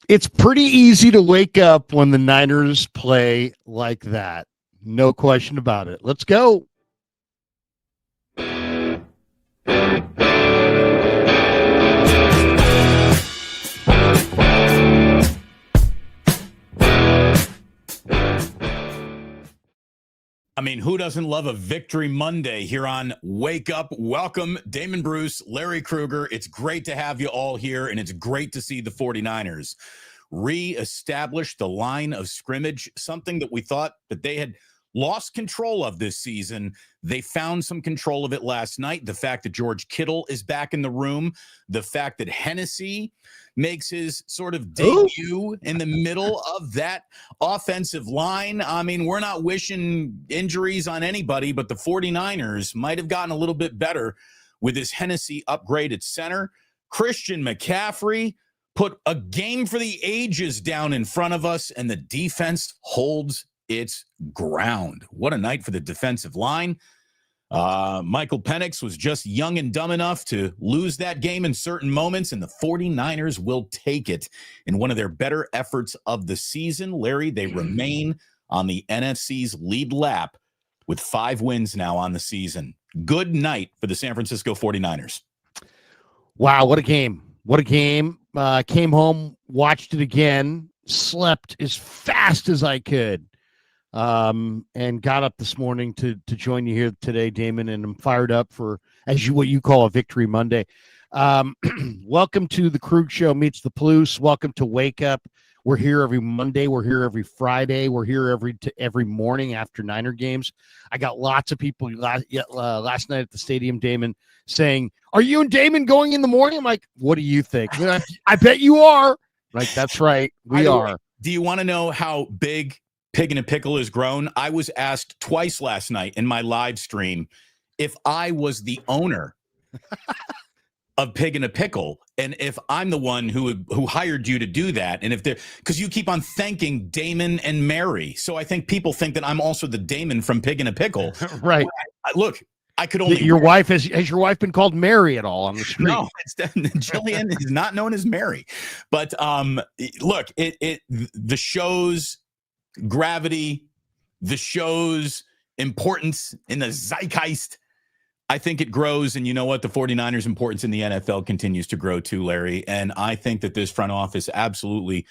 It's pretty easy to wake up when the Niners play like that. No question about it. Let's go. I mean, who doesn't love a Victory Monday here on Wake Up? Welcome, Damon Bruce, Larry Krueger. It's great to have you all here, and it's great to see the 49ers reestablish the line of scrimmage, something that we thought that they had lost control of this season. They found some control of it last night. The fact that George Kittle is back in the room, the fact that Hennessy makes his sort of debut in the middle of that offensive line. I mean, we're not wishing injuries on anybody, but the 49ers might have gotten a little bit better with this Hennessy upgrade at center. Christian McCaffrey put a game for the ages down in front of us, and the defense holds its ground. What a night for the defensive line. Michael Penix was just young and dumb enough to lose that game in certain moments, and the 49ers will take it in one of their better efforts of the season. Larry, they remain on the NFC's lead lap with 5 wins now on the season. Good night for the San Francisco 49ers. Wow, what a game. What a game. Came home, watched it again, slept as fast as I could. And got up this morning to join you here today, Damon, and I'm fired up for what you call a Victory Monday. Welcome to the Krug Show meets the Palouse. Welcome to Wake Up. We're here every Monday. We're here every Friday. We're here every morning after Niner games. I got lots of people last night at the stadium, Damon, saying, "Are you and Damon going in the morning?" I'm like, "What do you think?" I bet you are. Like, that's right, we are. Do you want to know how big Pig in a Pickle has grown? I was asked twice last night in my live stream if I was the owner of Pig in a Pickle, and if I'm the one who hired you to do that, and if they're, because you keep on thanking Damon and Mary, so I think people think that I'm also the Damon from Pig in a Pickle. Right. Look, I could only. Your wife has your wife been called Mary at all on the street? No, Jillian is not known as Mary, but look, the show's gravity, the show's importance in the zeitgeist, I think it grows. And you know what? The 49ers' importance in the NFL continues to grow too, Larry. And I think that this front office absolutely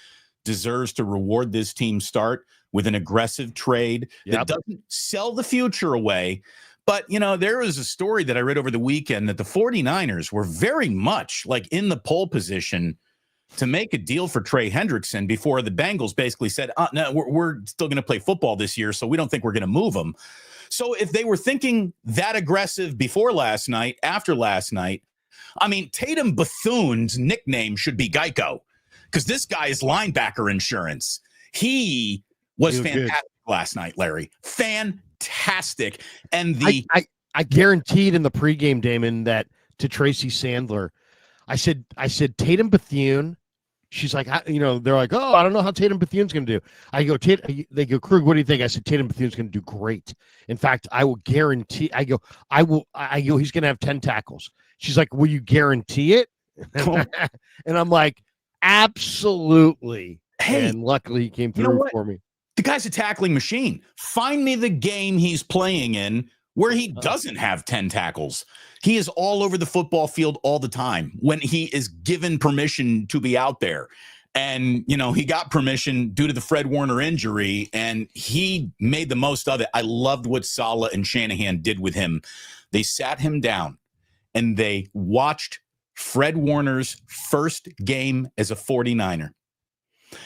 deserves to reward this team start with an aggressive trade that doesn't sell the future away. But, you know, there was a story that I read over the weekend that the 49ers were very much like in the pole position to make a deal for Trey Hendrickson before the Bengals basically said, no, we're still going to play football this year, so we don't think we're going to move him. So if they were thinking that aggressive before last night, after last night, I mean, Tatum Bethune's nickname should be Geico, because this guy is linebacker insurance. He was fantastic last night, Larry. Fantastic. And I guaranteed in the pregame, Damon, that to Tracy Sandler, I said, Tatum Bethune. She's like, they're like, oh, I don't know how Tatum Bethune's going to do. I go, they go, Krug, what do you think? I said, Tatum Bethune's going to do great. In fact, I will guarantee, I go, he's going to have 10 tackles. She's like, will you guarantee it? And I'm like, absolutely. Hey, and luckily he came through for me. The guy's a tackling machine. Find me the game he's playing in where he doesn't have 10 tackles. He is all over the football field all the time when he is given permission to be out there. And, he got permission due to the Fred Warner injury, and he made the most of it. I loved what Salah and Shanahan did with him. They sat him down, and they watched Fred Warner's first game as a 49er.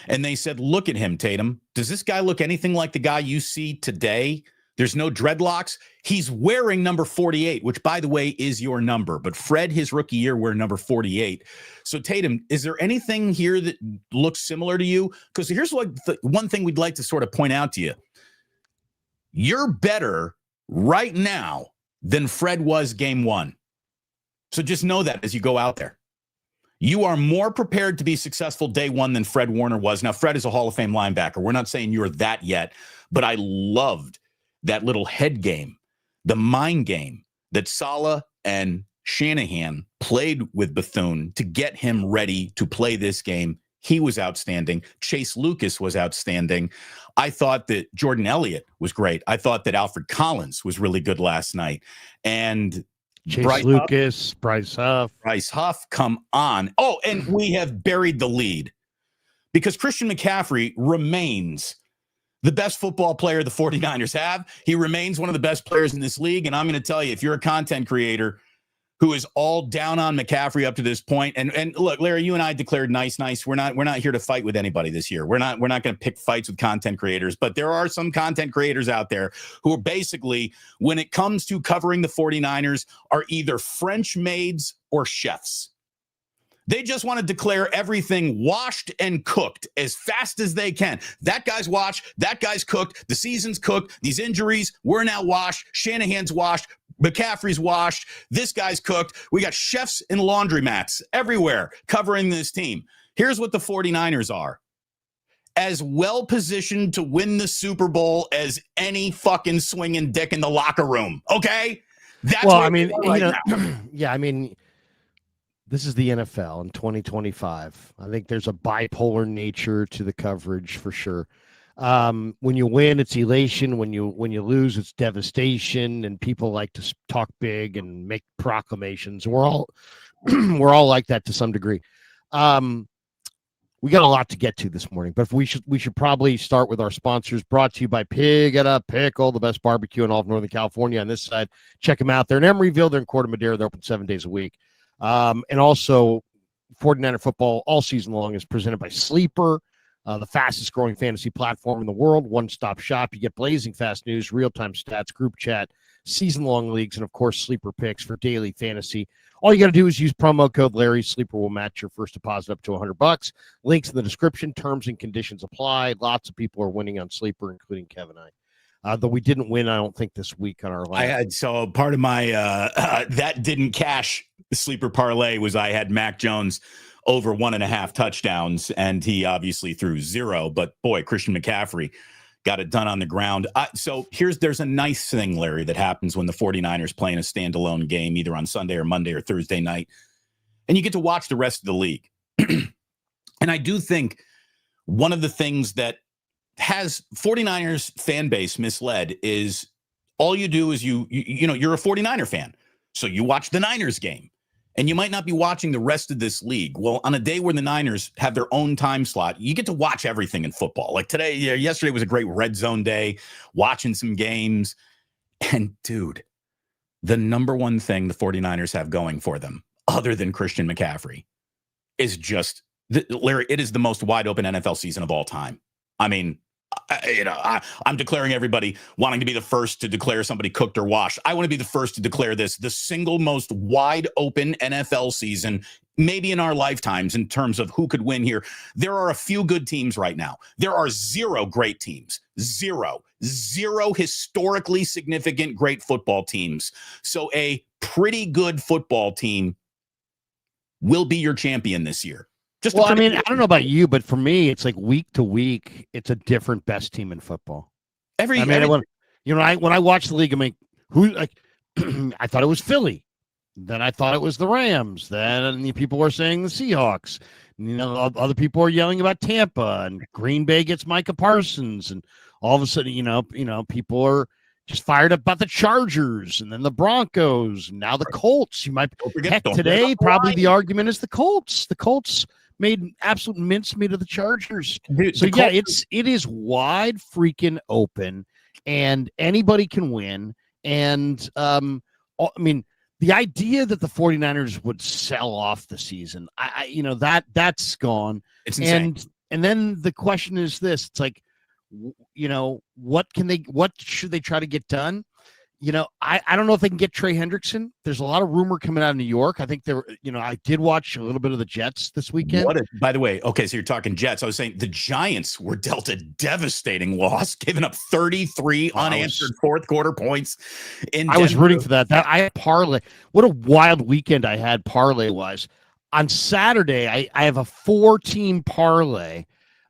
And they said, look at him, Tatum. Does this guy look anything like the guy you see today? There's no dreadlocks. He's wearing number 48, which, by the way, is your number. But Fred, his rookie year, wear number 48. So, Tatum, is there anything here that looks similar to you? Because here's one thing we'd like to sort of point out to you. You're better right now than Fred was game one. So just know that as you go out there. You are more prepared to be successful day one than Fred Warner was. Now, Fred is a Hall of Fame linebacker. We're not saying you're that yet, but I loved that little head game, the mind game that Salah and Shanahan played with Bethune to get him ready to play this game He was outstanding. Chase Lucas was outstanding. I thought that Jordan Elliott was great. I thought that Alfred Collins was really good last night. And Chase Lucas, Bryce Huff, come on. Oh, and we have buried the lead because Christian McCaffrey remains the best football player the 49ers have. He remains one of the best players in this league. And I'm going to tell you, if you're a content creator who is all down on McCaffrey up to this point, and look, Larry, you and I declared nice. We're not here to fight with anybody this year. We're not going to pick fights with content creators, but there are some content creators out there who are basically, when it comes to covering the 49ers, are either French maids or chefs. They just want to declare everything washed and cooked as fast as they can. That guy's washed. That guy's cooked. The season's cooked. These injuries, we're now washed. Shanahan's washed. McCaffrey's washed. This guy's cooked. We got chefs and laundromats everywhere covering this team. Here's what the 49ers are. As well positioned to win the Super Bowl as any fucking swinging dick in the locker room. Okay? That's well, I mean, yeah, I mean, this is the NFL in 2025. I think there's a bipolar nature to the coverage for sure. When you win, it's elation. When you lose, it's devastation. And people like to talk big and make proclamations. We're all like that to some degree. We got a lot to get to this morning, but we should probably start with our sponsors. Brought to you by Pig at a Pickle, the best barbecue in all of Northern California. On this side, check them out. They're in Emeryville. They're in Corte Madera. They're open 7 days a week. And also, 49er football all season long is presented by Sleeper, the fastest growing fantasy platform in the world. One-stop shop. You get blazing fast news, real-time stats, group chat, season-long leagues, and, of course, Sleeper picks for daily fantasy. All you got to do is use promo code Larry. Sleeper will match your first deposit up to $100. Links in the description. Terms and conditions apply. Lots of people are winning on Sleeper, including Kevin and I. Though we didn't win, I don't think, this week on our line. So part of my that didn't cash Sleeper parlay was I had Mac Jones over 1.5 touchdowns, and he obviously threw 0. But boy, Christian McCaffrey got it done on the ground. So there's a nice thing, Larry, that happens when the 49ers play in a standalone game, either on Sunday or Monday or Thursday night, and you get to watch the rest of the league. And I do think one of the things that has 49ers fan base misled is all you do is you're a 49er fan. So you watch the Niners game and you might not be watching the rest of this league. Well, on a day where the Niners have their own time slot, you get to watch everything in football. Like yesterday was a great red zone day, watching some games. And dude, the number one thing the 49ers have going for them, other than Christian McCaffrey, is just, Larry, it is the most wide open NFL season of all time. I mean, I'm declaring everybody wanting to be the first to declare somebody cooked or washed. I want to be the first to declare this the single most wide open NFL season, maybe in our lifetimes, in terms of who could win here. There are a few good teams right now. There are 0 great teams. Zero historically significant great football teams. So a pretty good football team will be your champion this year. I mean, I don't know about you, but for me, it's like week to week, it's a different best team in football. When I watch the league, I'm like, I thought it was Philly. Then I thought it was the Rams. Then people were saying the Seahawks. Other people are yelling about Tampa, and Green Bay gets Micah Parsons, and all of a sudden, people are just fired up about the Chargers, and then the Broncos, and now the Colts. You might today probably the argument is the Colts. The Colts made absolute mincemeat of the Chargers. Dude, so it is wide freaking open, and anybody can win. And I mean, the idea that the 49ers would sell off the season, that's gone. It's insane. And then the question is this: it's like, what should they try to get done? I don't know if they can get Trey Hendrickson. There's a lot of rumor coming out of New York. I think I did watch a little bit of the Jets this weekend. By the way, okay, so you're talking Jets. I was saying the Giants were dealt a devastating loss, giving up 33 unanswered fourth quarter points. I was rooting for that. I had parlay. What a wild weekend I had parlay wise. On Saturday, I have a 4-team parlay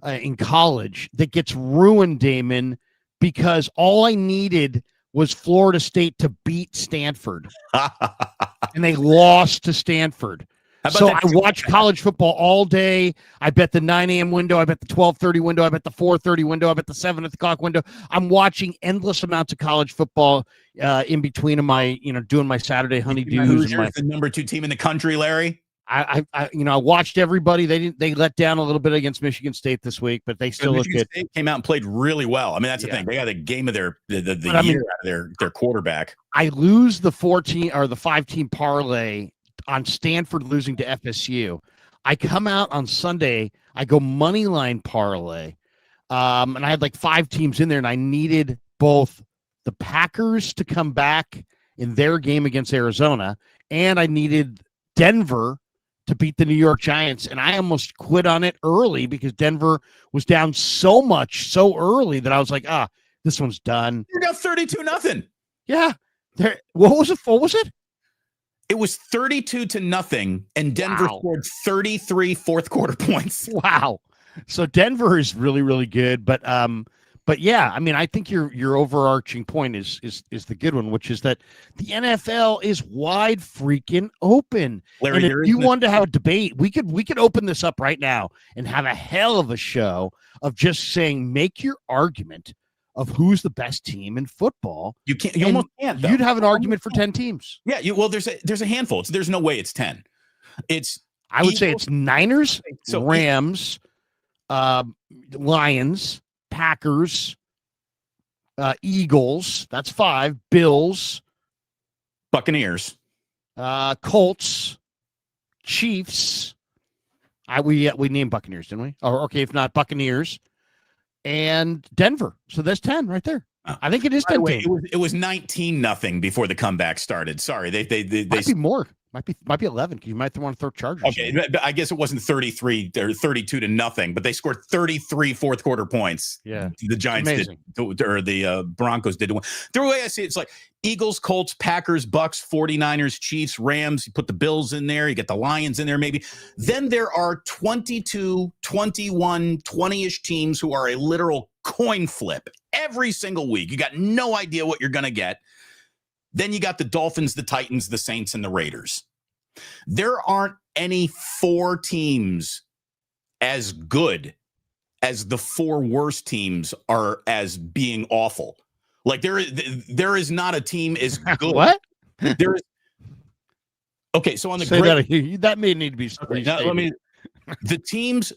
in college that gets ruined, Damon, because all I needed was Florida State to beat Stanford. And they lost to Stanford. How about So that I watch college football all day. I bet the 9 a.m. window. I bet the 12:30 window. I bet the 4:30 window. I bet the 7 o'clock window. I'm watching endless amounts of college football in between of my, doing my Saturday honeydews. Hoosiers, the number 2 team in the country, Larry? I watched everybody. They let down a little bit against Michigan State this week, but they still look good. State came out and played really well. I mean, that's the thing. They got a game of the year out of their quarterback. I lose the 5-team parlay on Stanford losing to FSU. I come out on Sunday. I go money line parlay, and I had like 5 teams in there, and I needed both the Packers to come back in their game against Arizona, and I needed Denver to beat the New York Giants, and I almost quit on it early because Denver was down so much so early that I was like, this one's done. You're down 32-0. Yeah. What was it? It was 32-0, and Denver scored 33 fourth quarter points. Wow. So Denver is really, really good. But yeah, I mean, I think your overarching point is the good one, which is that the NFL is wide freaking open. Larry, and if you wanted to have a debate, we could open this up right now and have a hell of a show of just saying, make your argument of who's the best team in football. You can't. You almost can't. Though. You'd have an argument for 10 teams. Yeah. There's a handful. There's no way it's 10. I would say it's Niners, Rams, Lions, Packers, Eagles. That's 5. Bills, Buccaneers, Colts, Chiefs. We named Buccaneers, didn't we? Or okay, if not Buccaneers. And Denver. So that's 10 right there. I think it is 10. It was 19-0 before the comeback started. Sorry, they might be more. Might be 11 because you might want to throw Chargers. Okay, but I guess it wasn't 33 or 32-0, but they scored 33 fourth quarter points. Yeah, the Giants did, or the Broncos did. The way I see it, it's like Eagles, Colts, Packers, Bucks, 49ers, Chiefs, Rams. You put the Bills in there. You get the Lions in there, maybe. Then there are 22, 21, 20-ish teams who are a literal coin flip every single week. You got no idea what you're going to get. Then you got the Dolphins, the Titans, the Saints, and the Raiders. There aren't any 4 teams as good as the 4 worst teams are as being awful. Like there is not a team as good. What? There is. Okay, so on the that may need to be. The teams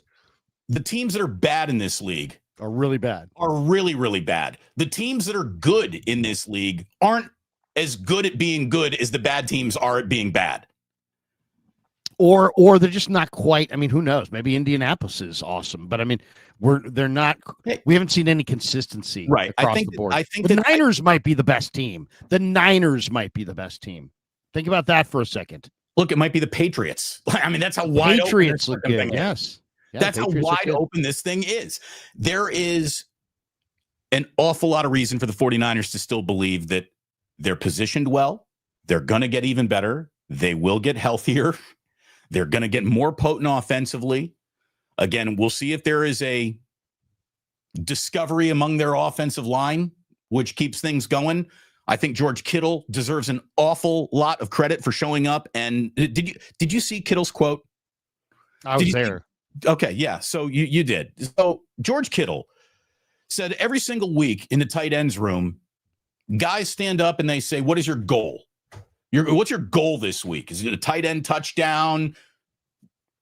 that are bad in this league are really bad. Are really, really bad. The teams that are good in this league aren't as good at being good as the bad teams are at being bad. Or they're just not quite. I mean, who knows? Maybe Indianapolis is awesome, but I mean, they're not. We haven't seen any consistency across the board. I think the Niners might be the best team. The Niners might be the best team. Think about that for a second. Look, it might be the Patriots. I mean, that's how wide Patriots open look good. Yes, that's how wide open this thing is. There is an awful lot of reason for the 49ers to still believe that they're positioned well. They're going to get even better. They will get healthier. They're going to get more potent offensively. Again, we'll see if there is a discovery among their offensive line, which keeps things going. I think George Kittle deserves an awful lot of credit for showing up. And did you see Kittle's quote? I was there. Okay, yeah. So you did. So George Kittle said every single week in the tight ends room, guys stand up and they say, "What is your goal? What's your goal this week? Is it a tight end touchdown,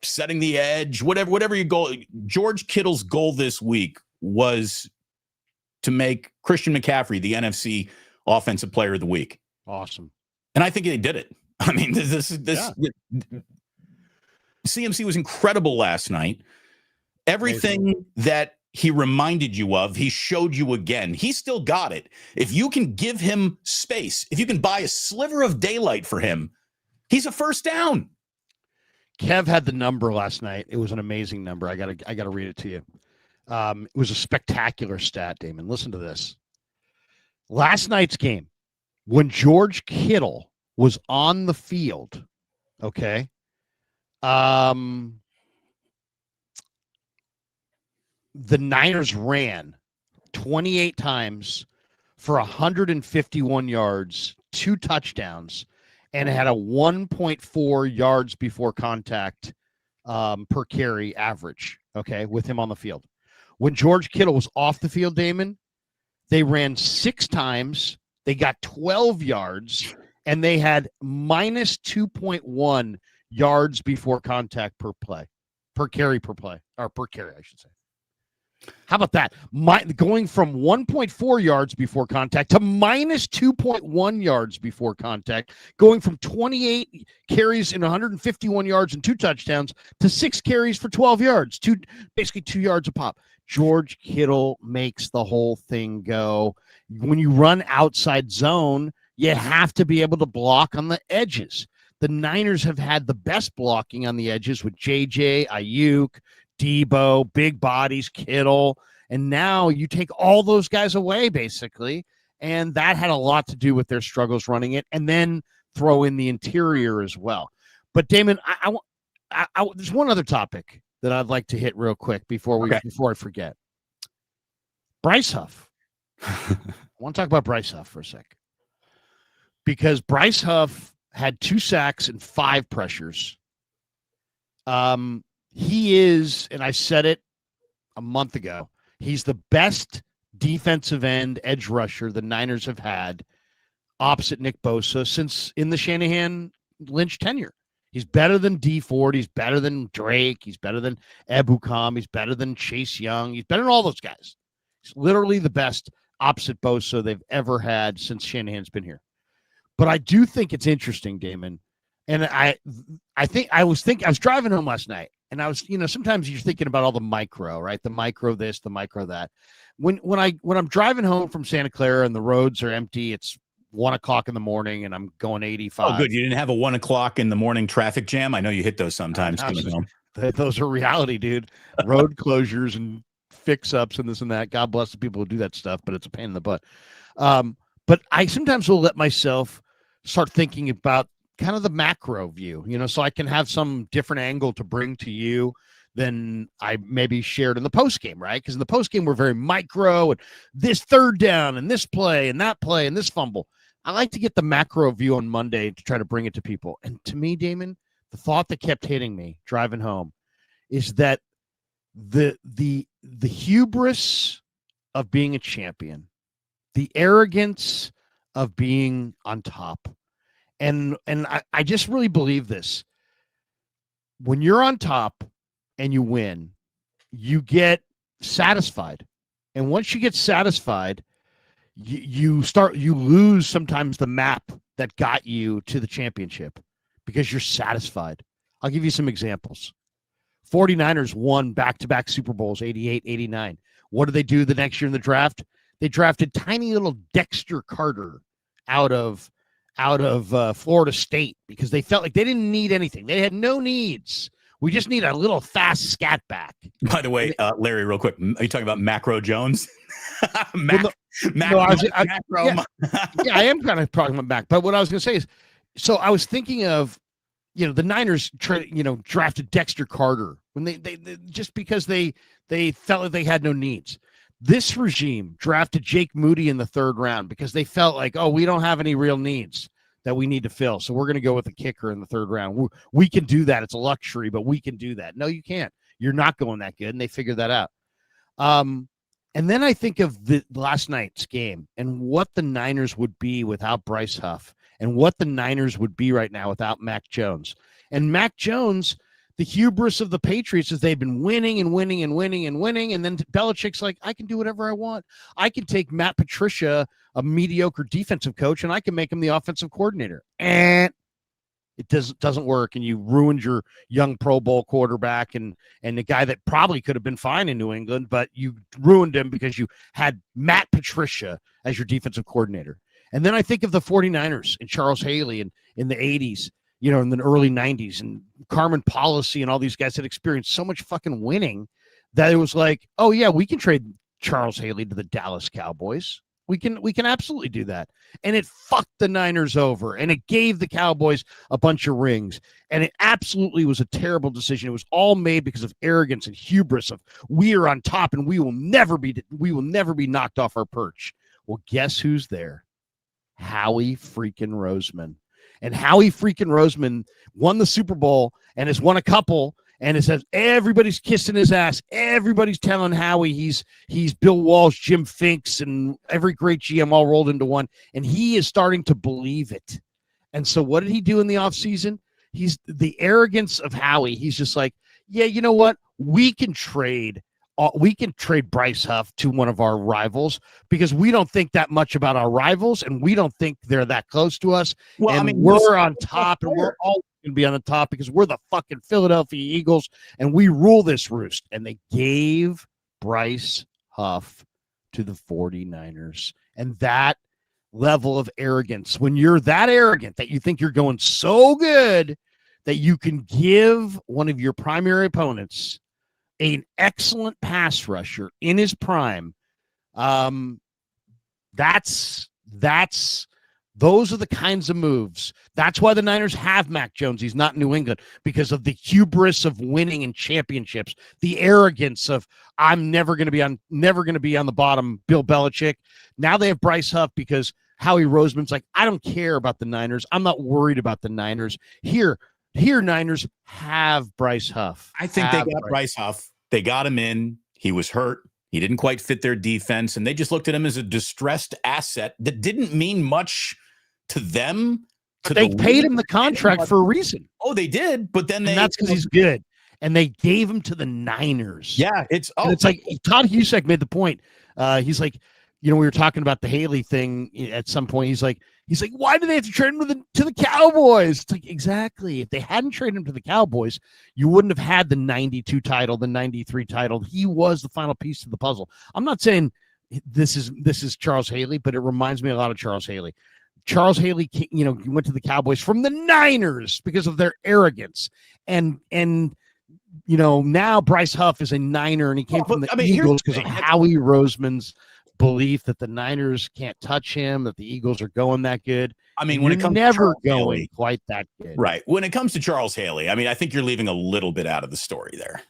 setting the edge, whatever your goal?" George Kittle's goal this week was to make Christian McCaffrey the NFC Offensive Player of the Week. Awesome. And I think they did it. I mean, CMC was incredible last night. Everything that he reminded you of, he showed you again. He still got it. If you can give him space, if you can buy a sliver of daylight for him, he's a first down. Kev had the number last night. It was an amazing number. I gotta read it to you. It was a spectacular stat, Damon. Listen to this. Last night's game, when George Kittle was on the field, okay, the Niners ran 28 times for 151 yards, 2 touchdowns, and it had a 1.4 yards before contact per carry average, okay, with him on the field. When George Kittle was off the field, Damon, they ran 6 times, they got 12 yards, and they had minus 2.1 yards before contact per carry, I should say. How about that? Going from 1.4 yards before contact to minus 2.1 yards before contact, going from 28 carries and 151 yards and 2 touchdowns to 6 carries for 12 yards, basically 2 yards a pop. George Kittle makes the whole thing go. When you run outside zone, you have to be able to block on the edges. The Niners have had the best blocking on the edges with JJ, Ayuk, Debo, big bodies, Kittle, and now you take all those guys away, basically, and that had a lot to do with their struggles running it, and then throw in the interior as well. But Damon, there's one other topic that I'd like to hit real quick before I forget. Bryce Huff. I want to talk about Bryce Huff for a sec, because Bryce Huff had 2 sacks and 5 pressures. He is, and I said it a month ago, he's the best defensive end edge rusher the Niners have had opposite Nick Bosa since in the Shanahan Lynch tenure. He's better than D Ford. He's better than Drake. He's better than Ebukam. He's better than Chase Young. He's better than all those guys. He's literally the best opposite Bosa they've ever had since Shanahan's been here. But I do think it's interesting, Damon. And I was driving home last night, and I was, sometimes you're thinking about all the micro, right? The micro this, the micro that. When I'm driving home from Santa Clara and the roads are empty, it's 1:00 in the morning and I'm going 85. Oh, good. You didn't have a 1:00 in the morning traffic jam? I know you hit those sometimes. Those are reality, dude. Road closures and fix-ups and this and that. God bless the people who do that stuff, but it's a pain in the butt. But I sometimes will let myself start thinking about kind of the macro view, so I can have some different angle to bring to you than I maybe shared in the postgame, right? Because in the postgame, we're very micro and this third down and this play and that play and this fumble. I like to get the macro view on Monday to try to bring it to people. And to me, Damon, the thought that kept hitting me driving home is that the hubris of being a champion, the arrogance of being on top, and I just really believe this. When you're on top and you win, you get satisfied. And once you get satisfied, you lose sometimes the map that got you to the championship because you're satisfied. I'll give you some examples. 49ers won back-to-back Super Bowls, 88, 89. What did they do the next year in the draft? They drafted tiny little Dexter Carter out of Florida State because they felt like they didn't need anything. They had no needs. We just need a little fast scat back. By the way, Larry, real quick, are you talking about Macro Jones? Macro. I am kind of talking about Mac. But what I was going to say is, so I was thinking of, the Niners, drafted Dexter Carter when they just because they felt like they had no needs. This regime drafted Jake Moody in the 3rd round because they felt like, we don't have any real needs that we need to fill. So we're going to go with a kicker in the 3rd round. We can do that. It's a luxury, but we can do that. No, you can't. You're not going that good. And they figured that out. And then I think of the last night's game and what the Niners would be without Bryce Huff and what the Niners would be right now without Mac Jones. And Mac Jones, the hubris of the Patriots is they've been winning and winning and winning and winning. And then Belichick's like, I can do whatever I want. I can take Matt Patricia, a mediocre defensive coach, and I can make him the offensive coordinator. And it doesn't work. And you ruined your young Pro Bowl quarterback and the guy that probably could have been fine in New England, but you ruined him because you had Matt Patricia as your defensive coordinator. And then I think of the 49ers and Charles Haley in the 80s, in the early 90s, and Carmen Policy and all these guys had experienced so much fucking winning that it was like, oh yeah, we can trade Charles Haley to the Dallas Cowboys. We can absolutely do that. And it fucked the Niners over, and it gave the Cowboys a bunch of rings. And it absolutely was a terrible decision. It was all made because of arrogance and hubris of we are on top and we will never be knocked off our perch. Well, guess who's there? Howie freaking Roseman. And Howie freaking Roseman won the Super Bowl and has won a couple. And it says everybody's kissing his ass. Everybody's telling Howie he's Bill Walsh, Jim Finks, and every great GM all rolled into one. And he is starting to believe it. And so what did he do in the offseason? He's the arrogance of Howie. He's just like, yeah, you know what? We can trade Bryce Huff to one of our rivals because we don't think that much about our rivals and we don't think they're that close to us. Well, and we're on top and we're all going to be on the top because we're the fucking Philadelphia Eagles and we rule this roost. And they gave Bryce Huff to the 49ers. And that level of arrogance, when you're that arrogant that you think you're going so good that you can give one of your primary opponents an excellent pass rusher in his prime, those are the kinds of moves. That's why the Niners have Mac Jones. He's not in New England because of the hubris of winning in championships, the arrogance of I'm never going to be on the bottom. Bill Belichick. Now they have Bryce Huff because Howie Roseman's like, I don't care about the Niners. I'm not worried about the Niners. Here, Niners have Bryce Huff. I think they got Bryce Huff. They got him in. He was hurt. He didn't quite fit their defense, and they just looked at him as a distressed asset that didn't mean much to them. They paid him the contract for a reason. Oh, they did, but then that's because he's good. And they gave him to the Niners. Yeah, it's like Todd Husek made the point. He's like, we were talking about the Haley thing at some point. He's like, why do they have to trade him to the Cowboys? It's like, exactly. If they hadn't traded him to the Cowboys, you wouldn't have had the 92 title, the 93 title. He was the final piece to the puzzle. I'm not saying this is Charles Haley, but it reminds me a lot of Charles Haley. Charles Haley, went to the Cowboys from the Niners because of their arrogance. And now Bryce Huff is a Niner, and he came from the Eagles because of Howie Roseman's belief that the Niners can't touch him, that the Eagles are going that good. I mean, when it comes never to going Haley, quite that good. Right. When it comes to Charles Haley, I mean, I think you're leaving a little bit out of the story there.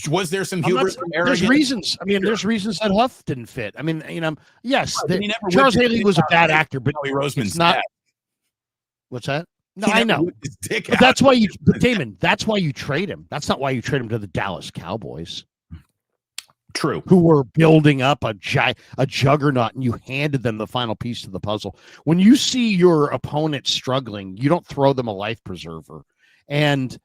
Was there some hubris? There's reasons. I mean, there's reasons that Huff didn't fit. I mean, yes, Charles Haley was a bad actor, but Roseman's not. bad. What's that? No, I know. But that's why Damon, that's why you trade him. That's not why you trade him to the Dallas Cowboys. True. Who were building up a juggernaut, and you handed them the final piece to the puzzle. When you see your opponent struggling, you don't throw them a life preserver. And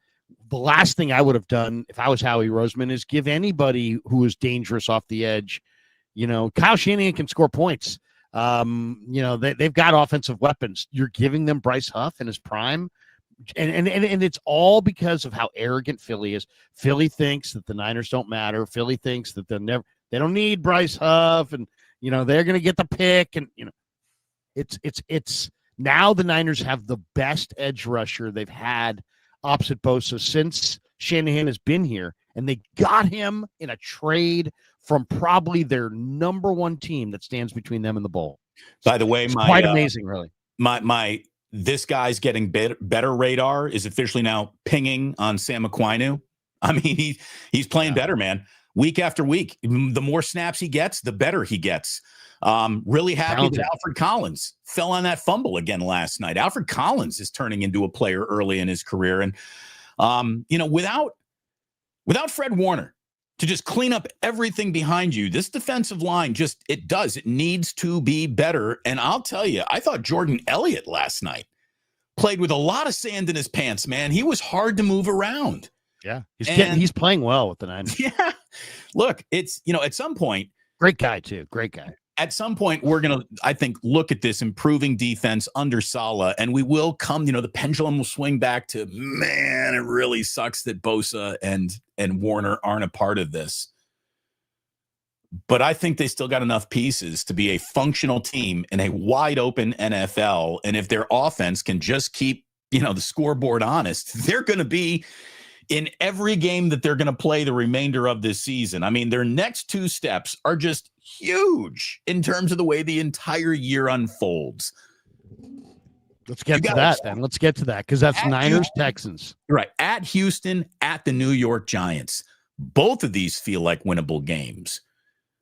the last thing I would have done if I was Howie Roseman is give anybody who is dangerous off the edge. Kyle Shanahan can score points. They've got offensive weapons. You're giving them Bryce Huff in his prime. And it's all because of how arrogant Philly is. Philly thinks that the Niners don't matter. Philly thinks that they don't need Bryce Huff, and they're going to get the pick. And it's now the Niners have the best edge rusher they've had opposite Bosa since Shanahan has been here, and they got him in a trade from probably their number one team that stands between them and the bowl. By the way, quite amazing, really. This guy's getting better radar is officially now pinging on Sam Aquinu. I mean, he's playing better, man. Week after week, the more snaps he gets, the better he gets. Really happy that Alfred Collins fell on that fumble again last night. Alfred Collins is turning into a player early in his career. And, without Fred Warner to just clean up everything behind you, this defensive line it needs to be better. And I'll tell you, I thought Jordan Elliott last night played with a lot of sand in his pants, man. He was hard to move around. Yeah. He's playing well with the Niners. Yeah. Look, it's, at some point, great guy too. Great guy. At some point, we're going to, I think, look at this improving defense under Salah, and we will come, the pendulum will swing back to, man, it really sucks that Bosa and Warner aren't a part of this. But I think they still got enough pieces to be a functional team in a wide open NFL. And if their offense can just keep, the scoreboard honest, they're going to be in every game that they're going to play the remainder of this season. I mean, their next two steps are just huge in terms of the way the entire year unfolds. Let's get to that then. Let's get to that because that's Niners, Texans. Right. At Houston, at the New York Giants. Both of these feel like winnable games,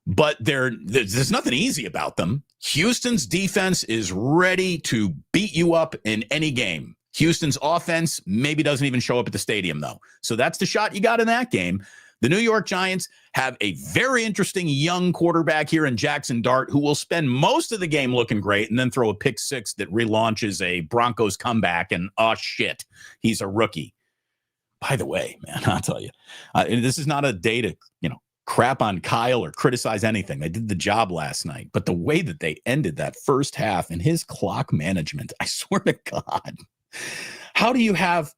but there's nothing easy about them. Houston's defense is ready to beat you up in any game. Houston's offense maybe doesn't even show up at the stadium, though. So that's the shot you got in that game. The New York Giants have a very interesting young quarterback here in Jackson Dart who will spend most of the game looking great and then throw a pick six that relaunches a Broncos comeback. And, oh, shit, he's a rookie. By the way, man, I'll tell you, this is not a day to, crap on Kyle or criticize anything. They did the job last night. But the way that they ended that first half and his clock management, I swear to God, how do you have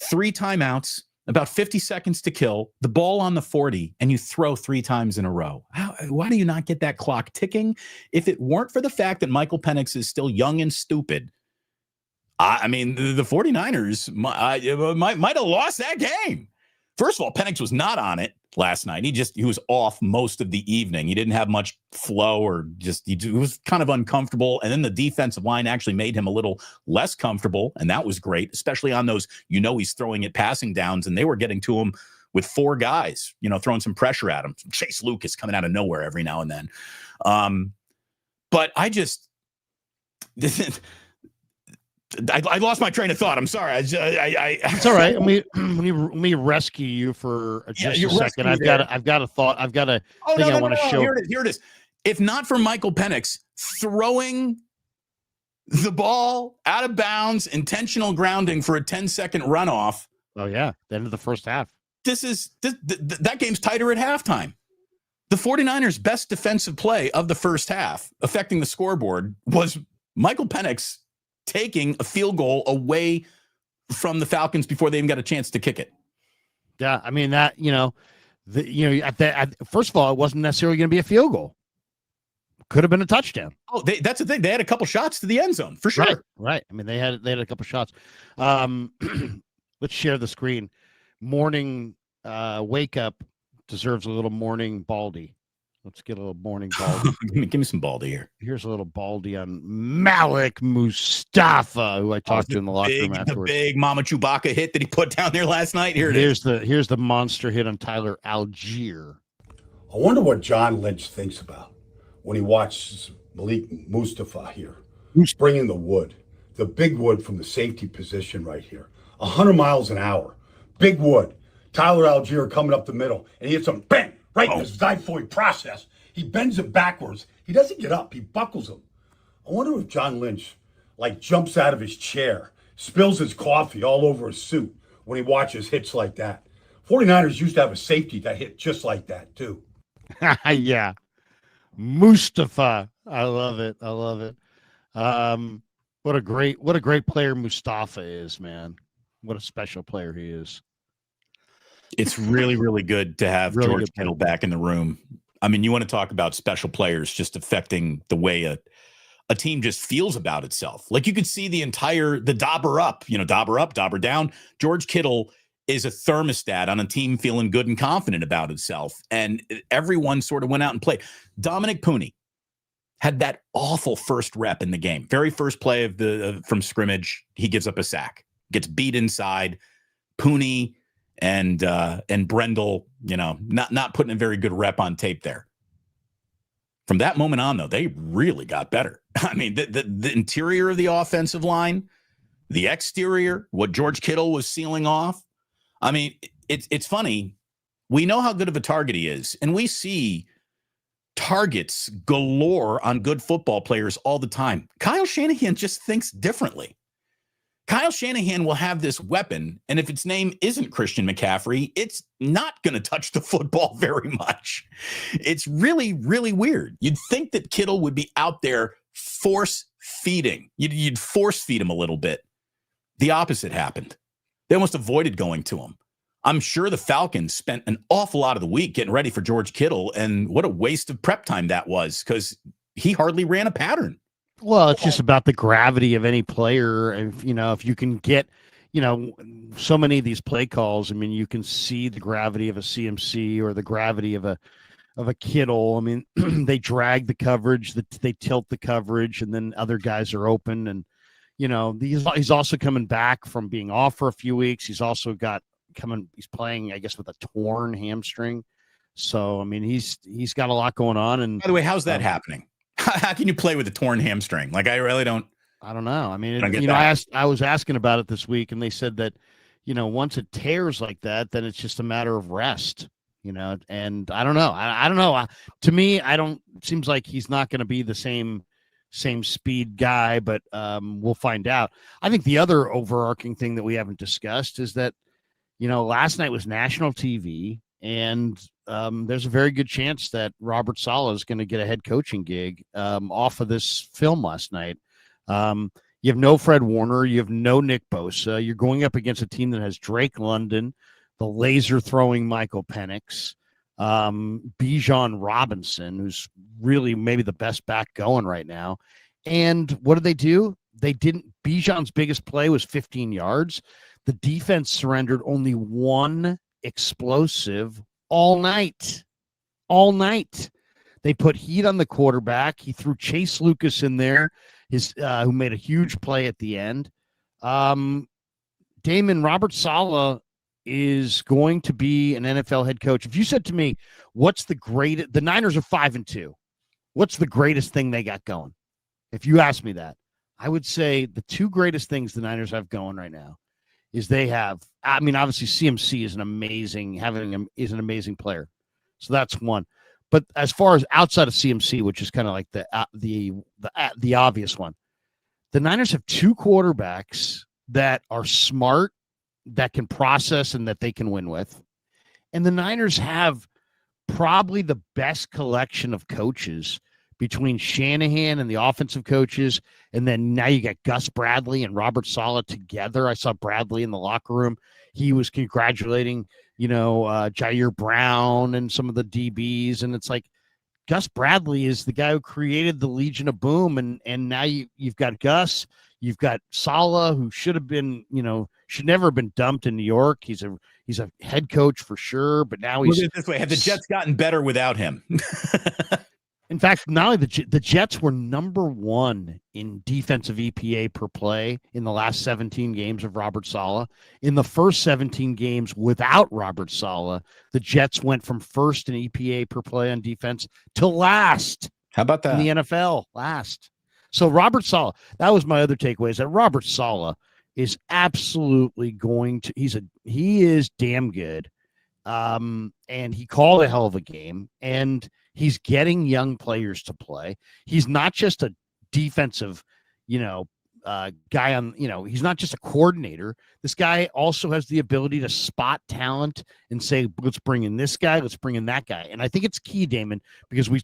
3 timeouts, about 50 seconds to kill, the ball on the 40, and you throw 3 times in a row? Why do you not get that clock ticking? If it weren't for the fact that Michael Penix is still young and stupid, I mean, the 49ers might have lost that game. First of all, Penix was not on it last night. He was off most of the evening. He didn't have much flow, or he was kind of uncomfortable. And then the defensive line actually made him a little less comfortable, and that was great, especially on those, he's throwing it passing downs, and they were getting to him with 4 guys, throwing some pressure at him. Chase Lucas coming out of nowhere every now and then. But I lost my train of thought. I'm sorry. It's all right. Let me rescue you for just a second. I've got a thought. I've got a thing I want to show. Here it is. If not for Michael Penix throwing the ball out of bounds, intentional grounding for a 10-second runoff. Oh yeah, the end of the first half. That game's tighter at halftime. The 49ers' best defensive play of the first half, affecting the scoreboard, was Michael Penix taking a field goal away from the Falcons before they even got a chance to kick it. Yeah, I mean that, first of all, it wasn't necessarily going to be a field goal. Could have been a touchdown. Oh, that's the thing. They had a couple shots to the end zone for sure. Right. I mean, they had a couple shots. Let's share the screen. Morning wake up deserves a little morning Baldi. Let's get a little morning Baldi. Give me some Baldi here. Here's a little Baldi on Malik Mustapha, who I talked to in the locker room afterwards. The big Mama Chewbacca hit that he put down there last night. Here's the monster hit on Tyler Algier. I wonder what John Lynch thinks about when he watches Malik Mustapha here. Who's bringing the wood? The big wood from the safety position right here. 100 miles an hour. Big wood. Tyler Algier coming up the middle, and he hits him, bang! Right in his xiphoid process. He bends it backwards. He doesn't get up. He buckles him. I wonder if John Lynch, jumps out of his chair, spills his coffee all over his suit when he watches hits like that. 49ers used to have a safety that hit just like that, too. Yeah. Mustapha. I love it. What a great player Mustapha is, man. What a special player he is. It's really, really good to have George Kittle back in the room. I mean, you want to talk about special players just affecting the way a team just feels about itself. Like you could see the dauber up, dauber up, dauber down. George Kittle is a thermostat on a team feeling good and confident about itself. And everyone sort of went out and played. Dominic Puni had that awful first rep in the game. Very first play of from scrimmage, he gives up a sack, gets beat inside. Puni and Brendel, not putting a very good rep on tape there. From that moment on, though, they really got better. I mean, the interior of the offensive line, the exterior, what George Kittle was sealing off. I mean, it's funny. We know how good of a target he is, and we see targets galore on good football players all the time. Kyle Shanahan just thinks differently. Kyle Shanahan will have this weapon, and if its name isn't Christian McCaffrey, it's not going to touch the football very much. It's really, really weird. You'd think that Kittle would be out there force feeding. You'd force feed him a little bit. The opposite happened. They almost avoided going to him. I'm sure the Falcons spent an awful lot of the week getting ready for George Kittle, and what a waste of prep time that was, because he hardly ran a pattern. Well, it's just about the gravity of any player. And, if you can get, so many of these play calls, I mean, you can see the gravity of a CMC or the gravity of a Kittle. I mean, they drag the coverage, they tilt the coverage, and then other guys are open. And, he's also coming back from being off for a few weeks. He's also he's playing, I guess, with a torn hamstring. So, I mean, he's got a lot going on. And by the way, how's that happening? How can you play with a torn hamstring? Like, I really don't. I don't know. I mean, I don't get I was asking about it this week, and they said that, once it tears like that, then it's just a matter of rest, and I don't know. I don't know. To me, it seems like he's not going to be the same speed guy, but we'll find out. I think the other overarching thing that we haven't discussed is that, last night was national TV, and there's a very good chance that Robert Saleh is going to get a head coaching gig off of this film last night. You have no Fred Warner. You have no Nick Bosa. You're going up against a team that has Drake London, the laser-throwing Michael Penix, Bijan Robinson, who's really maybe the best back going right now. And what do? Bijan's biggest play was 15 yards. The defense surrendered only one explosive all night. They put heat on the quarterback. He threw Chase Lucas in there, who made a huge play at the end. Damon, Robert Saleh is going to be an NFL head coach. If you said to me, the Niners are 5-2. What's the greatest thing they got going? If you asked me that, I would say the two greatest things the Niners have going right now is obviously CMC is an amazing player. So that's one. But as far as outside of CMC, which is kind of like the obvious one, the Niners have two quarterbacks that are smart, that can process, and that they can win with. And the Niners have probably the best collection of coaches between Shanahan and the offensive coaches. And then now you got Gus Bradley and Robert Saleh together. I saw Bradley in the locker room. He was congratulating Jair Brown and some of the DBs. And it's like, Gus Bradley is the guy who created the Legion of Boom. And now you've got Gus, you've got Salah, who should never have been dumped in New York. He's a head coach for sure, but now he's. Look at it this way. Have the Jets gotten better without him? In fact, not only the Jets were number one in defensive EPA per play in the last 17 games of Robert Saleh. In the first 17 games without Robert Saleh, the Jets went from first in EPA per play on defense to last. How about that? In the NFL, last. So Robert Saleh, that was my other takeaway, is that Robert Saleh is absolutely he is damn good. And he called a hell of a game, and he's getting young players to play. He's not just a defensive, guy on, he's not just a coordinator. This guy also has the ability to spot talent and say, let's bring in this guy, let's bring in that guy. And I think it's key, Damon, because we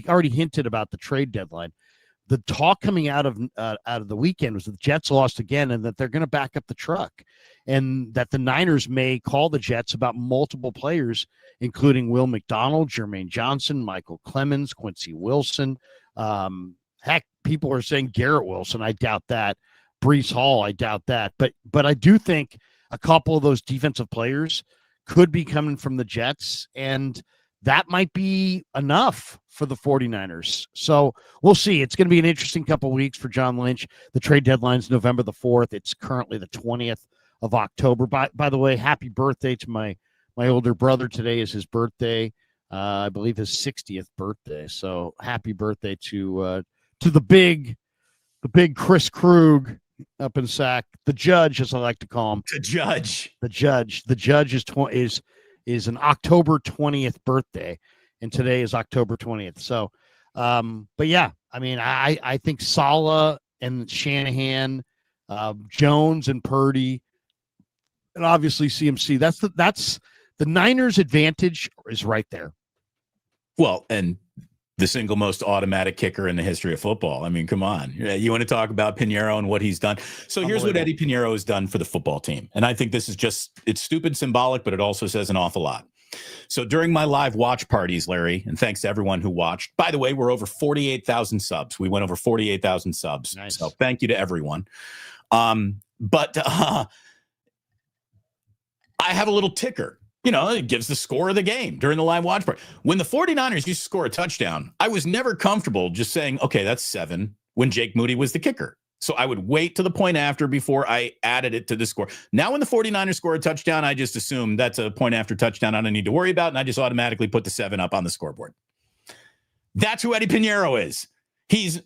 already hinted about the trade deadline. The talk coming out of the weekend was that the Jets lost again, and that they're going to back up the truck, and that the Niners may call the Jets about multiple players, including Will McDonald, Jermaine Johnson, Michael Clemens, Quincy Wilson. Heck, people are saying Garrett Wilson. I doubt that. Breece Hall, I doubt that. But I do think a couple of those defensive players could be coming from the Jets, and that might be enough for the 49ers. So we'll see. It's going to be an interesting couple of weeks for John Lynch. The trade deadline is November the 4th. It's currently the 20th of October. By the way, happy birthday to my older brother. Today is his birthday. I believe his 60th birthday. So happy birthday to the big Chris Krug up in Sac. The judge, as I like to call him. The judge. The judge is an October 20th birthday, and today is October 20th. So, but yeah, I mean, I think Saleh and Shanahan, Jones and Purdy, and obviously CMC. That's the Niners' advantage is right there. Well, and the single most automatic kicker in the history of football. I mean, come on. You want to talk about Pinheiro and what he's done? So here's what Eddie Pinheiro has done for the football team. And I think this is it's stupid symbolic, but it also says an awful lot. So during my live watch parties, Larry, and thanks to everyone who watched, by the way, we're over 48,000 subs. We went over 48,000 subs. Nice. So thank you to everyone. But I have a little ticker. It gives the score of the game during the live watch party. When the 49ers used to score a touchdown, I was never comfortable just saying, okay, that's 7 when Jake Moody was the kicker. So I would wait to the point after before I added it to the score. Now when the 49ers score a touchdown, I just assume that's a point after touchdown I don't need to worry about, and I just automatically put the 7 up on the scoreboard. That's who Eddie Pinheiro is. He's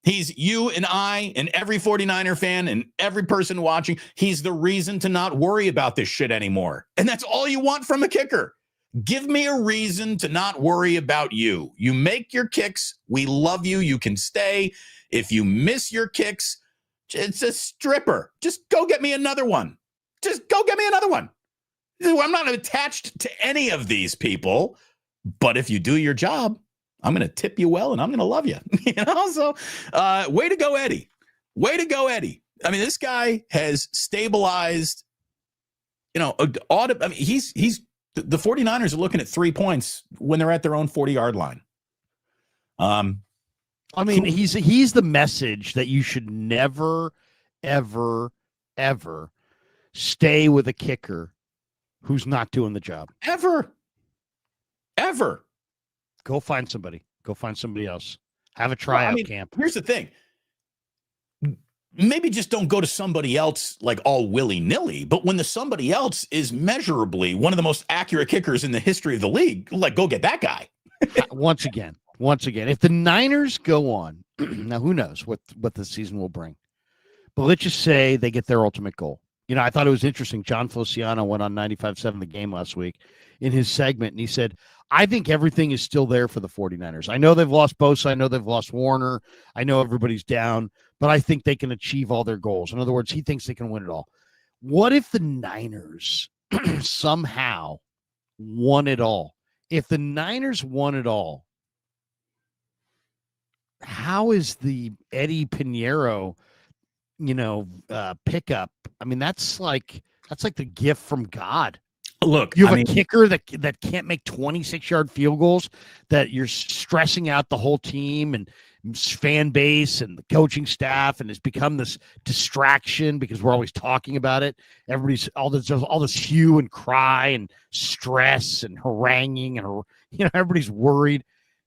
you and I and every 49er fan and every person watching. He's the reason to not worry about this shit anymore. And that's all you want from a kicker. Give me a reason to not worry about you. You make your kicks. We love you. You can stay. If you miss your kicks, it's a stripper. Just go get me another one. Just go get me another one. I'm not attached to any of these people, but if you do your job, I'm going to tip you well and I'm going to love you. So way to go, Eddie. Way to go, Eddie. I mean, this guy has stabilized, he's the 49ers are looking at 3 points when they're at their own 40-yard line. He's the message that you should never, ever, ever stay with a kicker who's not doing the job. Ever. Go find somebody. Go find somebody else. Have a tryout camp. Here's the thing. Maybe just don't go to somebody else like all willy-nilly, but when the somebody else is measurably one of the most accurate kickers in the history of the league, like go get that guy. Once again, if the Niners go on, now who knows what the season will bring, but let's just say they get their ultimate goal. I thought it was interesting. John Feliciano went on 95.7 The Game last week in his segment, and he said, I think everything is still there for the 49ers. I know they've lost Bosa. I know they've lost Warner. I know everybody's down, but I think they can achieve all their goals. In other words, he thinks they can win it all. What if the Niners somehow won it all? If the Niners won it all, how is the Eddie Pinheiro, pickup? I mean, that's like the gift from God. Look, you have a kicker that can't make 26-yard field goals, that you're stressing out the whole team and fan base and the coaching staff, and it's become this distraction because we're always talking about it. Everybody's all this hue and cry and stress and haranguing, and everybody's worried.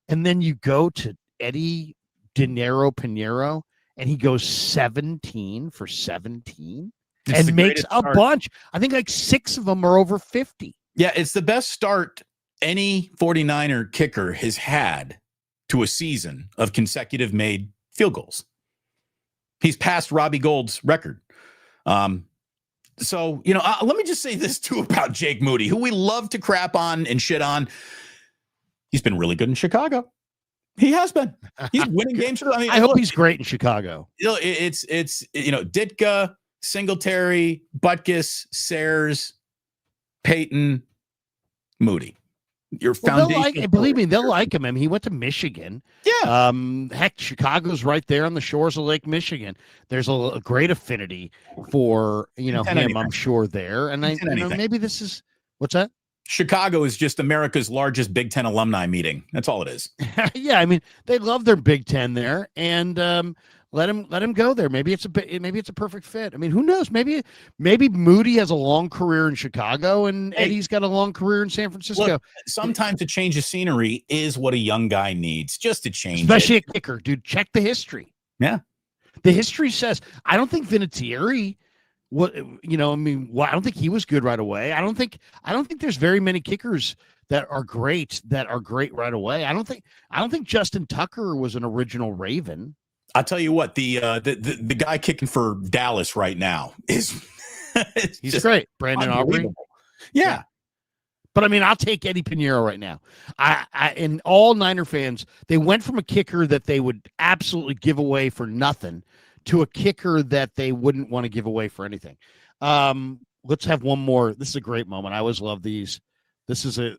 And then you go to Eddie Pinheiro, and he goes 17 for 17. And makes a bunch. I think like 6 of them are over 50. Yeah, it's the best start any 49er kicker has had to a season of consecutive made field goals. He's passed Robbie Gould's record. Let me just say this too about Jake Moody, who we love to crap on and shit on. He's been really good in Chicago. He has been. He's winning games. I hope he's great in Chicago. It's Ditka, Singletary, Butkus, Sayers, Peyton, Moody. Your foundation. Believe me, they'll like him. I mean, he went to Michigan. Yeah. Heck, Chicago's right there on the shores of Lake Michigan. There's a great affinity for him. I'm sure there. And maybe this is what's that? Chicago is just America's largest Big Ten alumni meeting. That's all it is. Yeah, I mean, they love their Big Ten there, and let him go there. Maybe it's a perfect fit. I mean, who knows? Maybe Moody has a long career in Chicago, and Eddie's got a long career in San Francisco. Look, sometimes a change of scenery is what a young guy needs, just to change. Especially a kicker, dude. Check the history. Yeah, the history says I don't think Vinatieri. I don't think he was good right away. I don't think there's very many kickers that are great right away. I don't think Justin Tucker was an original Raven. I'll tell you what, the guy kicking for Dallas right now is he's great. Brandon Aubrey. Yeah. But I mean, I'll take Eddie Pinheiro right now. And all Niner fans, they went from a kicker that they would absolutely give away for nothing to a kicker that they wouldn't want to give away for anything. Let's have one more. This is a great moment. I always love these. I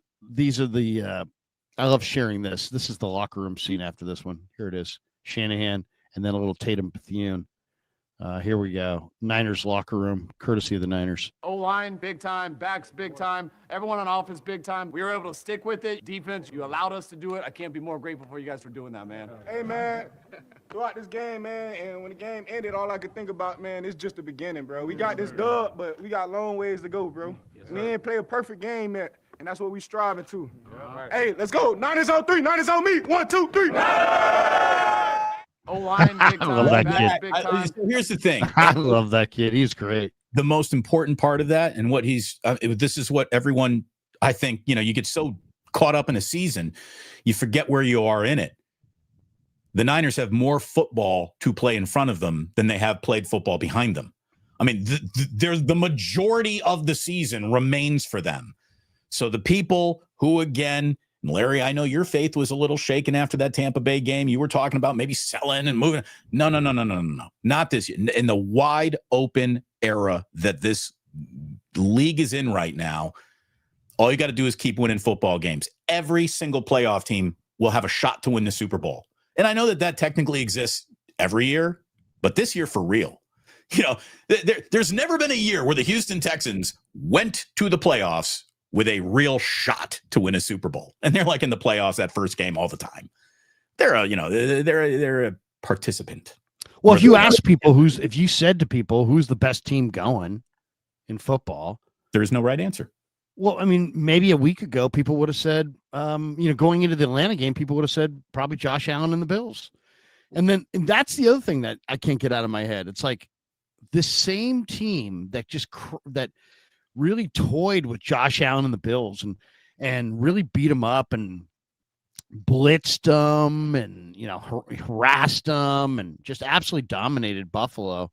love sharing this. This is the locker room scene after this one. Here it is. Shanahan, and then a little Tatum Bethune. Here we go. Niners locker room, courtesy of the Niners. O-line, big time. Backs, big time. Everyone on offense, big time. We were able to stick with it. Defense, you allowed us to do it. I can't be more grateful for you guys for doing that, man. Hey, man, throughout this game, man, and when the game ended, all I could think about, man, it's just the beginning, bro. We got this dub, but we got long ways to go, bro. Yes, we ain't play a perfect game yet, and that's what we striving to. Yeah, right. Hey, let's go. Niners on 3. Niners on me. 1, 2, 3. O-line, big time. I love that kid. Big time. Here's the thing. I love that kid. He's great. The most important part of that, and what this is what everyone, I think, you get so caught up in a season, you forget where you are in it. the Niners have more football to play in front of them than they have played football behind them. I mean, the majority of the season remains for them. So the people who, again, Larry, I know your faith was a little shaken after that Tampa Bay game. You were talking about maybe selling and moving. No. Not this year. In the wide open era that this league is in right now, all you got to do is keep winning football games. Every single playoff team will have a shot to win the Super Bowl. And I know that technically exists every year, but this year for real. There's never been a year where the Houston Texans went to the playoffs with a real shot to win a Super Bowl. And they're like in the playoffs that first game all the time. They're a participant. Well, if you ask people if you said to people who's the best team going in football, there's no right answer. Well, I mean, maybe a week ago, people would have said, going into the Atlanta game, people would have said probably Josh Allen and the Bills. And that's the other thing that I can't get out of my head. It's like this same team that really toyed with Josh Allen and the Bills and really beat him up and blitzed them and, harassed them and just absolutely dominated Buffalo.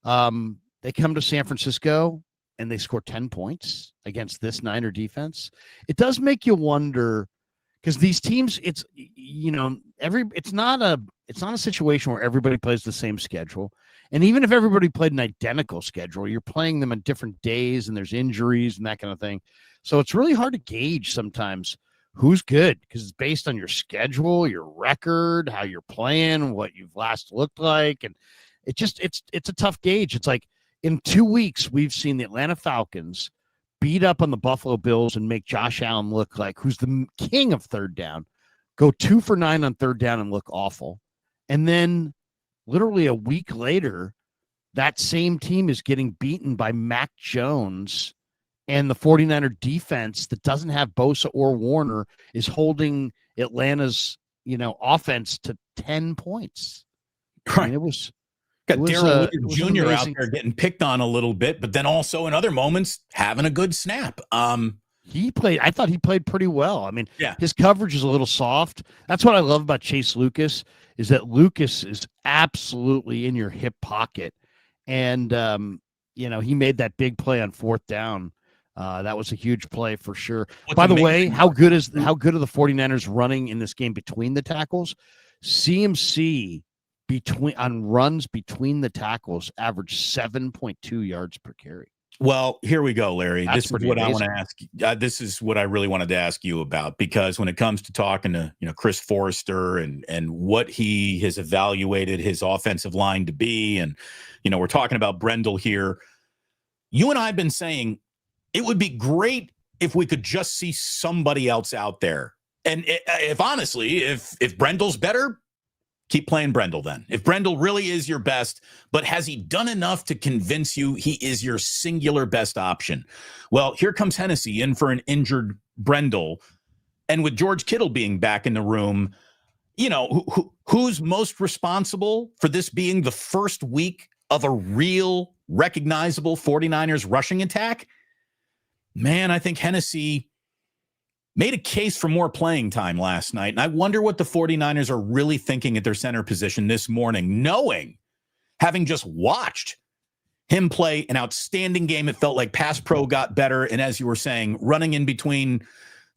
They come to San Francisco and they score 10 points against this Niner defense. It does make you wonder, because these teams, it's not a situation where everybody plays the same schedule. And even if everybody played an identical schedule, you're playing them on different days and there's injuries and that kind of thing. So it's really hard to gauge sometimes who's good, because it's based on your schedule, your record, how you're playing, what you've last looked like. And it's a tough gauge. It's like in 2 weeks, we've seen the Atlanta Falcons beat up on the Buffalo Bills and make Josh Allen look like who's the king of third down, go 2 for 9 on third down and look awful. And then literally a week later, that same team is getting beaten by Mac Jones, and the 49er defense that doesn't have Bosa or Warner is holding Atlanta's, offense to 10 points. Right. I mean, it was Darrell Jr. out there getting picked on a little bit, but then also in other moments having a good snap. I thought he played pretty well. I mean, yeah, his coverage is a little soft. That's what I love about Chase Lucas, is that Lucas is absolutely in your hip pocket. And, he made that big play on fourth down. That was a huge play for sure. By the way, how good are the 49ers running in this game between the tackles? CMC on runs between the tackles averaged 7.2 yards per carry. Well, here we go, Larry. That's this is what amazing. I want to ask. This is what I really wanted to ask you about, because when it comes to talking to Chris Forrester and what he has evaluated his offensive line to be, and we're talking about Brendel here. You and I have been saying it would be great if we could just see somebody else out there. And if Brendel's better, keep playing Brendel then. If Brendel really is your best, but has he done enough to convince you he is your singular best option? Well, here comes Hennessy in for an injured Brendel. And with George Kittle being back in the room, who's most responsible for this being the first week of a real recognizable 49ers rushing attack? Man, I think Hennessy made a case for more playing time last night. And I wonder what the 49ers are really thinking at their center position this morning, having just watched him play an outstanding game. It felt like pass pro got better. And as you were saying, running in between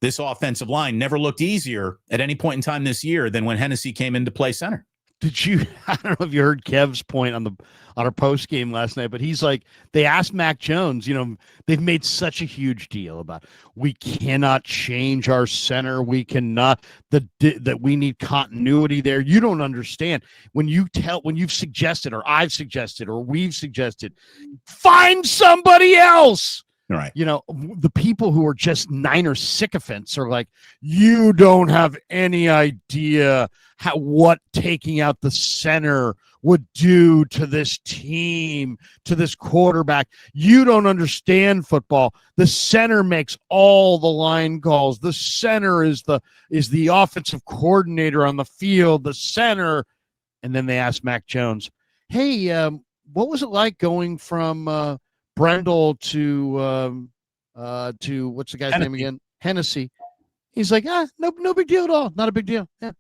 this offensive line never looked easier at any point in time this year than when Hennessy came in to play center. I don't know if you heard Kev's point on our post game last night, but he's like, they asked Mac Jones, they've made such a huge deal about, we cannot change our center. We cannot, that we need continuity there. You don't understand when you've suggested, or I've suggested, or we've suggested, find somebody else. Right. The people who are just Niner sycophants are like, you don't have any idea what taking out the center would do to this team, to this quarterback. You don't understand football. The center makes all the line calls. The center is the offensive coordinator on the field, the center. And then they asked Mac Jones, hey, what was it like going from Brendel to what's the guy's Hennessy. name again? Hennessy. He's like, no big deal at all. Not a big deal. Yeah.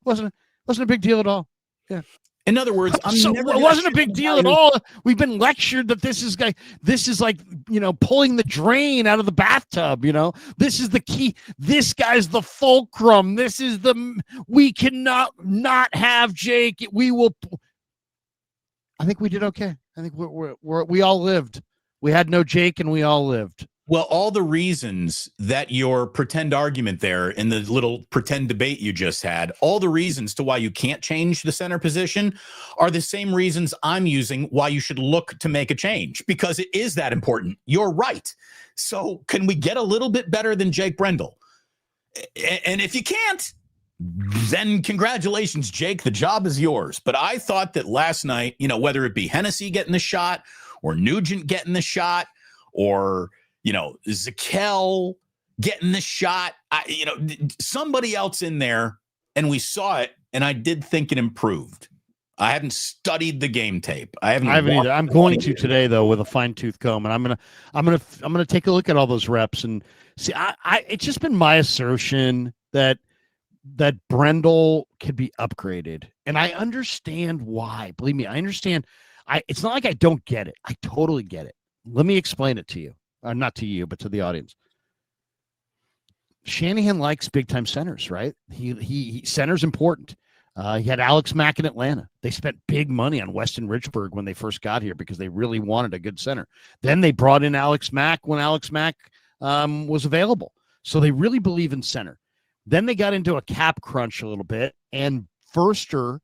Wasn't Wasn't a big deal at all. Yeah. In other words, it wasn't a big deal at all. We've been lectured that this is like, pulling the drain out of the bathtub, This is the key. This guy's the fulcrum. We cannot not have Jake. I think we did okay. I think we all lived. We had no Jake and we all lived. Well, all the reasons that your pretend argument there in the little pretend debate you just had, all the reasons to why you can't change the center position are the same reasons I'm using why you should look to make a change, because it is that important. You're right. So can we get a little bit better than Jake Brendel? And if you can't, then congratulations, Jake. The job is yours. But I thought that last night, whether it be Hennessy getting the shot or Nugent getting the shot or Zakel getting the shot, somebody else in there, and we saw it, and I did think it improved. I haven't studied the game tape. I haven't either. I'm going to today though with a fine-tooth comb, and I'm gonna take a look at all those reps and see. It's just been my assertion that Brendel could be upgraded, and I understand why. Believe me, I understand. It's not like I don't get it. I totally get it. Let me explain it to you. Not to you, but to the audience. Shanahan likes big-time centers, right? He center's important. He had Alex Mack in Atlanta. They spent big money on Weston Richburg when they first got here because they really wanted a good center. Then they brought in Alex Mack when Alex Mack was available. So they really believe in center. Then they got into a cap crunch a little bit, and Förster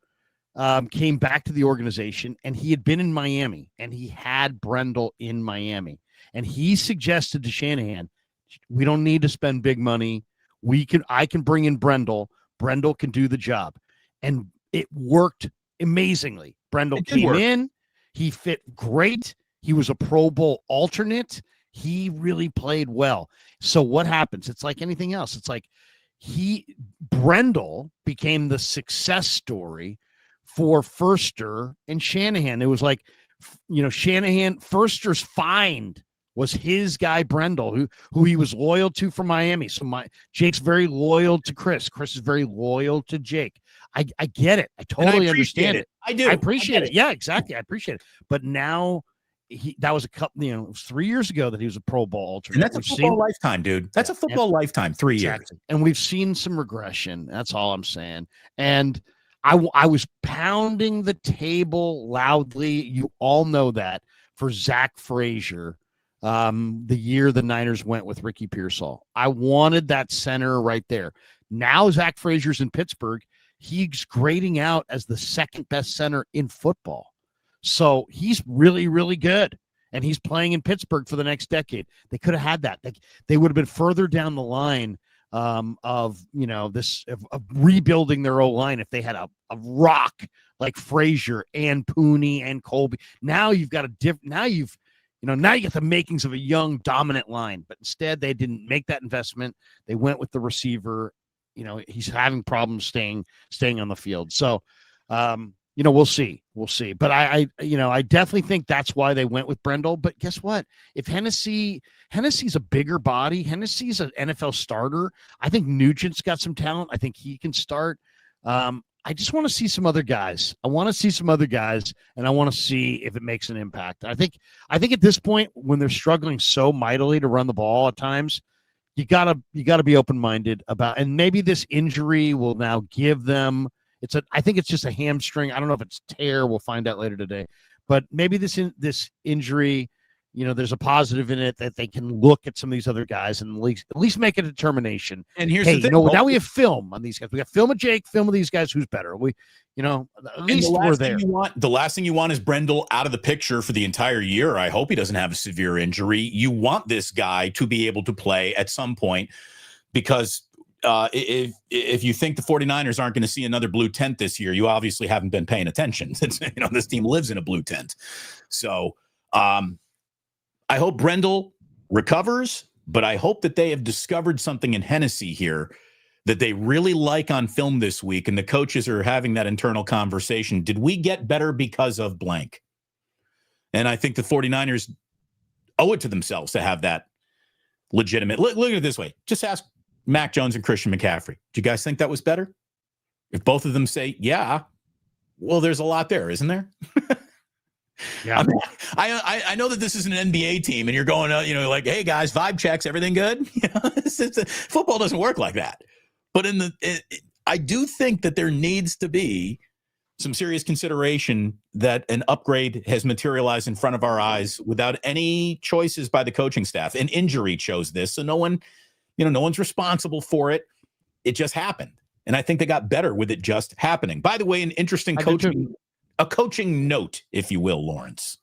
came back to the organization, and he had been in Miami, and he had Brendel in Miami. And he suggested to Shanahan, we don't need to spend big money. I can bring in Brendel. Brendel can do the job. And it worked amazingly. Brendel came in. He fit great. He was a Pro Bowl alternate. He really played well. So what happens? It's like anything else. It's like Brendel became the success story for Förster and Shanahan. It was like, Shanahan, Förster's find was his guy Brendel, who he was loyal to from Miami. So Jake's very loyal to Chris. Chris is very loyal to Jake. I get it. I totally understand it. I do. I appreciate it. Yeah, exactly. I appreciate it. But now that was a couple, it was 3 years ago that he was a Pro Bowl alternate. And that's a football lifetime, dude. That's a football lifetime, 3 years. And we've seen some regression. That's all I'm saying. And I was pounding the table loudly. You all know that for Zach Frazier. The year the Niners went with Ricky Pearsall. I wanted that center right there. Now Zach Frazier's in Pittsburgh. He's grading out as the second best center in football. So he's really, really good. And he's playing in Pittsburgh for the next decade. They could have had that. They would have been further down the line of rebuilding their O-line if they had a rock like Frazier and Pooney and Colby. Now you've got now you get the makings of a young, dominant line, but instead they didn't make that investment. They went with the receiver. He's having problems staying on the field. So, we'll see. But I definitely think that's why they went with Brendel. But guess what? If Hennessy's a bigger body, Hennessy's an NFL starter. I think Nugent's got some talent. I think he can start. I just want to see some other guys. I want to see some other guys, and I want to see if it makes an impact. I think at this point, when they're struggling so mightily to run the ball at times, you gotta be open-minded about. And maybe this injury will now give them. I think it's just a hamstring. I don't know if it's tear. We'll find out later today. But maybe this injury, there's a positive in it that they can look at some of these other guys and at least make a determination. And here's the thing. Now we have film on these guys. We got film of Jake, film of these guys. Who's better? At least we're there. The last thing you want is Brendel out of the picture for the entire year. I hope he doesn't have a severe injury. You want this guy to be able to play at some point, because if you think the 49ers aren't going to see another blue tent this year, you obviously haven't been paying attention. This team lives in a blue tent. So, I hope Brendel recovers, but I hope that they have discovered something in Hennessy here that they really like on film this week, and the coaches are having that internal conversation. Did we get better because of blank? And I think the 49ers owe it to themselves to have that legitimate. Look at it this way. Just ask Mac Jones and Christian McCaffrey. Do you guys think that was better? If both of them say, yeah, well, there's a lot there, isn't there? Yeah. I mean, I know that this is an NBA team and you're going, like, hey, guys, vibe checks, everything good? Football doesn't work like that. But I do think that there needs to be some serious consideration that an upgrade has materialized in front of our eyes without any choices by the coaching staff. An injury chose this, so no one's responsible for it. It just happened. And I think they got better with it just happening. By the way, an interesting coaching note, if you will, Lawrence.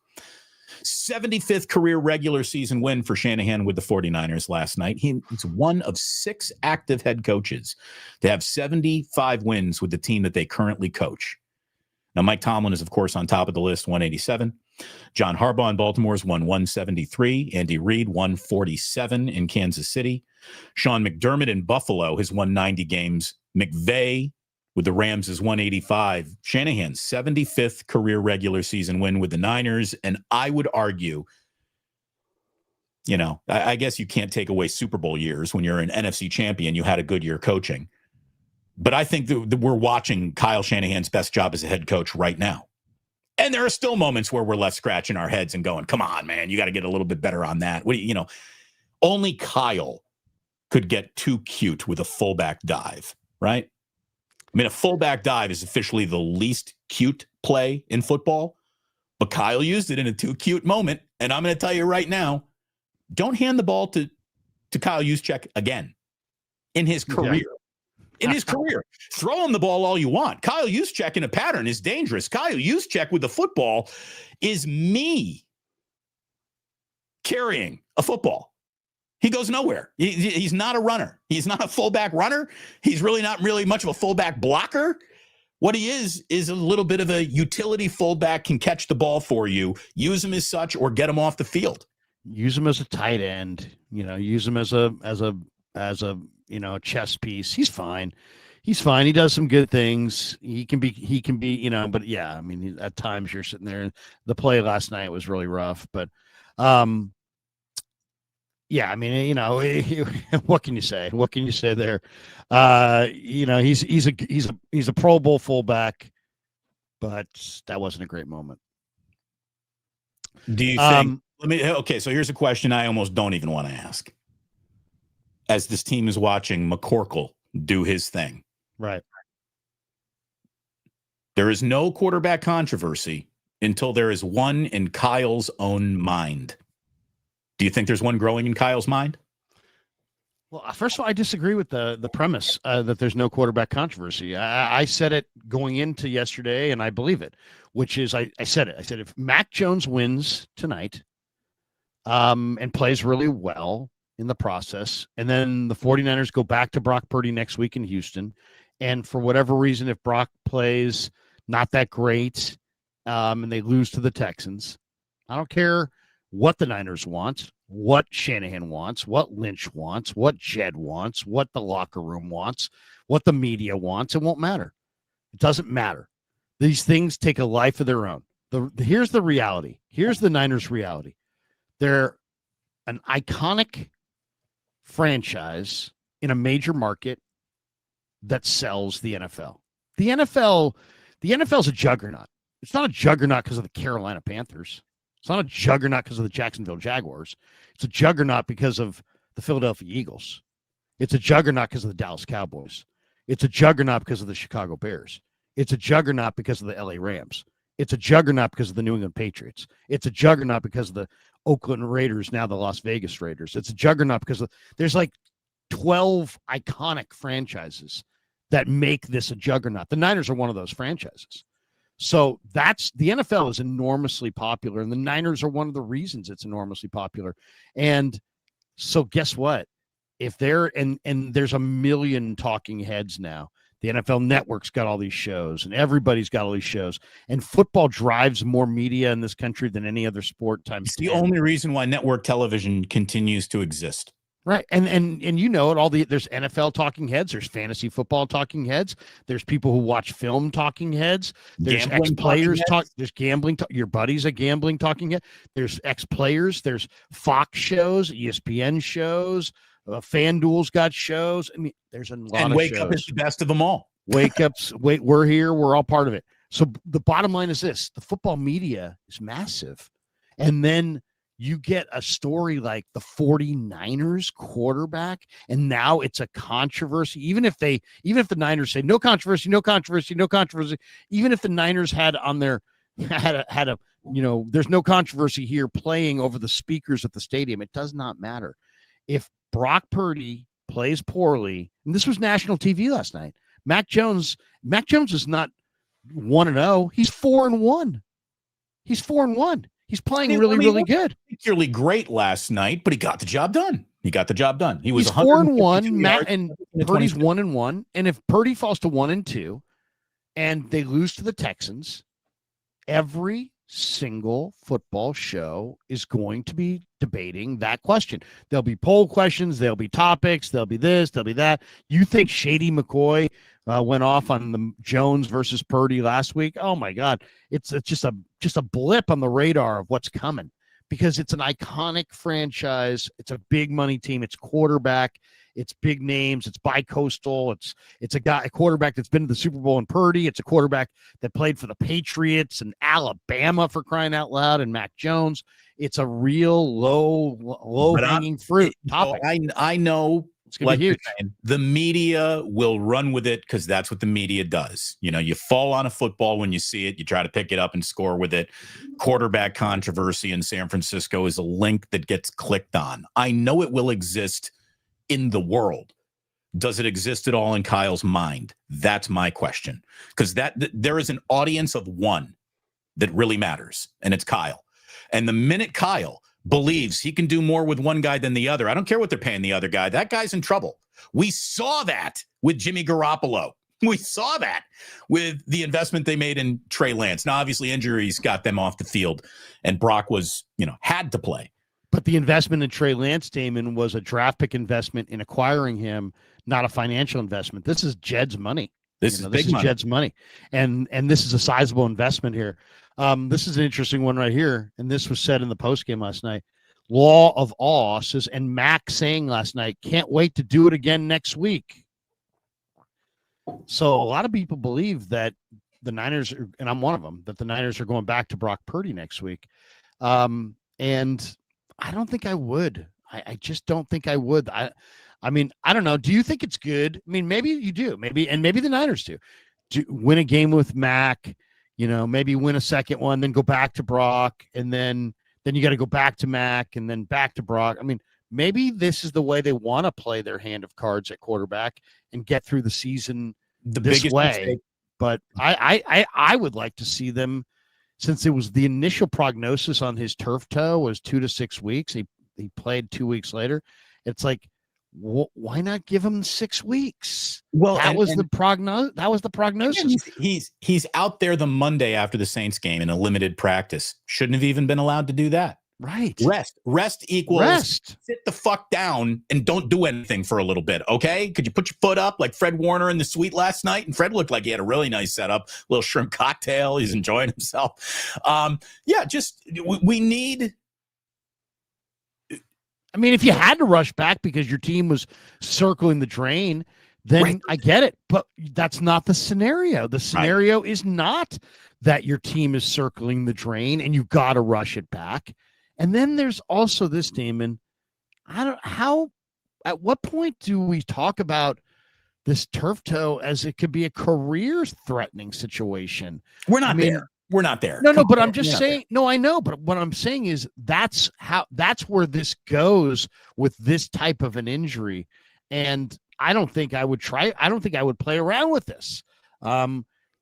75th career regular season win for Shanahan with the 49ers last night. He's one of 6 active head coaches to have 75 wins with the team that they currently coach. Now, Mike Tomlin is, of course, on top of the list, 187. John Harbaugh in Baltimore's won 173. Andy Reid, 147 in Kansas City. Sean McDermott in Buffalo has won 90 games. McVay with the Rams is 185. Shanahan's 75th career regular season win with the Niners. And I would argue, I guess you can't take away Super Bowl years. When you're an NFC champion, you had a good year coaching. But I think that we're watching Kyle Shanahan's best job as a head coach right now. And there are still moments where we're left scratching our heads and going, come on, man, you got to get a little bit better on that. Only Kyle could get too cute with a fullback dive, right? I mean, a fullback dive is officially the least cute play in football, but Kyle used it in a too cute moment. And I'm going to tell you right now, don't hand the ball to Kyle Juszczyk again in his career. Yeah. In his career, throw him the ball all you want. Kyle Juszczyk in a pattern is dangerous. Kyle Juszczyk with the football is me carrying a football. He goes nowhere. He's not a runner. He's not a fullback runner. He's really not really much of a fullback blocker. What he is a little bit of a utility fullback, can catch the ball for you, use him as such, or get him off the field. Use him as a tight end. Use him as a chess piece. He's fine. He does some good things. He can be, but yeah, I mean, at times you're sitting there. The play last night was really rough, but, yeah, I mean, what can you say? What can you say there? He's a Pro Bowl fullback, but that wasn't a great moment. Do you think, so here's a question I almost don't even want to ask. As this team is watching McCorkle do his thing. Right. There is no quarterback controversy until there is one in Kyle's own mind. Do you think there's one growing in Kyle's mind? Well, first of all, I disagree with the premise that there's no quarterback controversy. I said it going into yesterday, and I believe it, which is I said if Mac Jones wins tonight and plays really well in the process, and then the 49ers go back to Brock Purdy next week in Houston, and for whatever reason, if Brock plays not that great and they lose to the Texans, I don't care what the Niners want, what Shanahan wants, what Lynch wants, what Jed wants, what the locker room wants, what the media wants. It won't matter. It doesn't matter. These things take a life of their own. Here's the reality. Here's the Niners' reality. They're an iconic franchise in a major market that sells the NFL. The NFL is a juggernaut. It's not a juggernaut because of the Carolina Panthers. It's not a juggernaut because of the Jacksonville Jaguars. It's a juggernaut because of the Philadelphia Eagles. It's a juggernaut because of the Dallas Cowboys. It's a juggernaut because of the Chicago Bears. It's a juggernaut because of the LA Rams. It's a juggernaut because of the New England Patriots. It's a juggernaut because of the Oakland Raiders, now the Las Vegas Raiders. It's a juggernaut because there's like 12 iconic franchises that make this a juggernaut. The Niners are one of those franchises. So the NFL is enormously popular, and the Niners are one of the reasons it's enormously popular. And so guess what? If and there's a million talking heads now. The NFL Network's got all these shows, and everybody's got all these shows. And football drives more media in this country than any other sport times. It's the only reason why network television continues to exist. Right. And there's NFL talking heads, there's fantasy football talking heads, there's people who watch film talking heads, there's ex-players there's gambling, your buddy's a gambling talking head, there's ex-players, there's Fox shows, ESPN shows, FanDuel's got shows. I mean, there's a lot and of Wake shows. Up is the best of them all. We're here. We're all part of it. So the bottom line is this: the football media is massive. And then you get a story like the 49ers quarterback, and now it's a controversy. Even if the Niners say no controversy, even if the Niners had a there's no controversy here playing over the speakers at the stadium, it does not matter. If Brock Purdy plays poorly, and this was national TV last night, Mac Jones is not 1-0. He's 4-1. He's 4-1. He's playing really good. Particularly great last night, but he got the job done. He was 4-1. Matt and Purdy's 1-1. And if Purdy falls to 1-2, and they lose to the Texans, every single football show is going to be debating that question. There'll be poll questions, there'll be topics, there'll be this, there'll be that. You think Shady McCoy went off on the Jones versus Purdy last week? Oh my God, it's just a blip on the radar of what's coming, because it's an iconic franchise. It's a big money team. It's quarterback. It's big names. It's bi-coastal. It's a quarterback that's been to the Super Bowl in Purdy. It's a quarterback that played for the Patriots and Alabama, for crying out loud, and Mac Jones. It's a real low hanging fruit topic. I know. It's going to be huge. The media will run with it because that's what the media does. You fall on a football when you see it. You try to pick it up and score with it. Quarterback controversy in San Francisco is a link that gets clicked on. I know it will exist in the world. Does it exist at all in Kyle's mind? That's my question. Because there is an audience of one that really matters, and it's Kyle. And the minute Kyle believes he can do more with one guy than the other, I don't care what they're paying the other guy, that guy's in trouble. We saw that with Jimmy Garoppolo. We saw that with the investment they made in Trey Lance. Now, obviously, injuries got them off the field, and Brock was, had to play. But the investment in Trey Lance, Damon, was a draft pick investment in acquiring him, not a financial investment. This is Jed's money. This is big money. Jed's money. And this is a sizable investment here. This is an interesting one right here. And this was said in the postgame last night. Law of Awe says, and Mac saying last night, can't wait to do it again next week. So a lot of people believe that the Niners, and I'm one of them, that the Niners are going back to Brock Purdy next week. And I don't think I would. I just don't think I would. I mean, I don't know. Do you think it's good? I mean, maybe you do. Maybe the Niners do. Win a game with Mac, maybe win a second one, then go back to Brock, and then you got to go back to Mac and then back to Brock. I mean, maybe this is the way they want to play their hand of cards at quarterback and get through the season this way. Mistake. But I would like to see them, since it was the initial prognosis on his turf toe was 2 to 6 weeks. He played 2 weeks later. It's like, why not give him 6 weeks? Well, that was the prognosis. He's out there the Monday after the Saints game in a limited practice. Shouldn't have even been allowed to do that. Right. Rest equals sit the fuck down and don't do anything for a little bit. Okay. Could you put your foot up like Fred Warner in the suite last night? And Fred looked like he had a really nice setup, little shrimp cocktail. He's enjoying himself. We need. I mean, if you had to rush back because your team was circling the drain, then right. I get it. But that's not the scenario. The scenario is not that your team is circling the drain and you got to rush it back. And then there's also this, Damon. At what point do we talk about this turf toe as it could be a career-threatening situation? We're not there. We're not there. No, but I'm just saying, no, I know. But what I'm saying is that's where this goes with this type of an injury. And I don't think I would play around with this.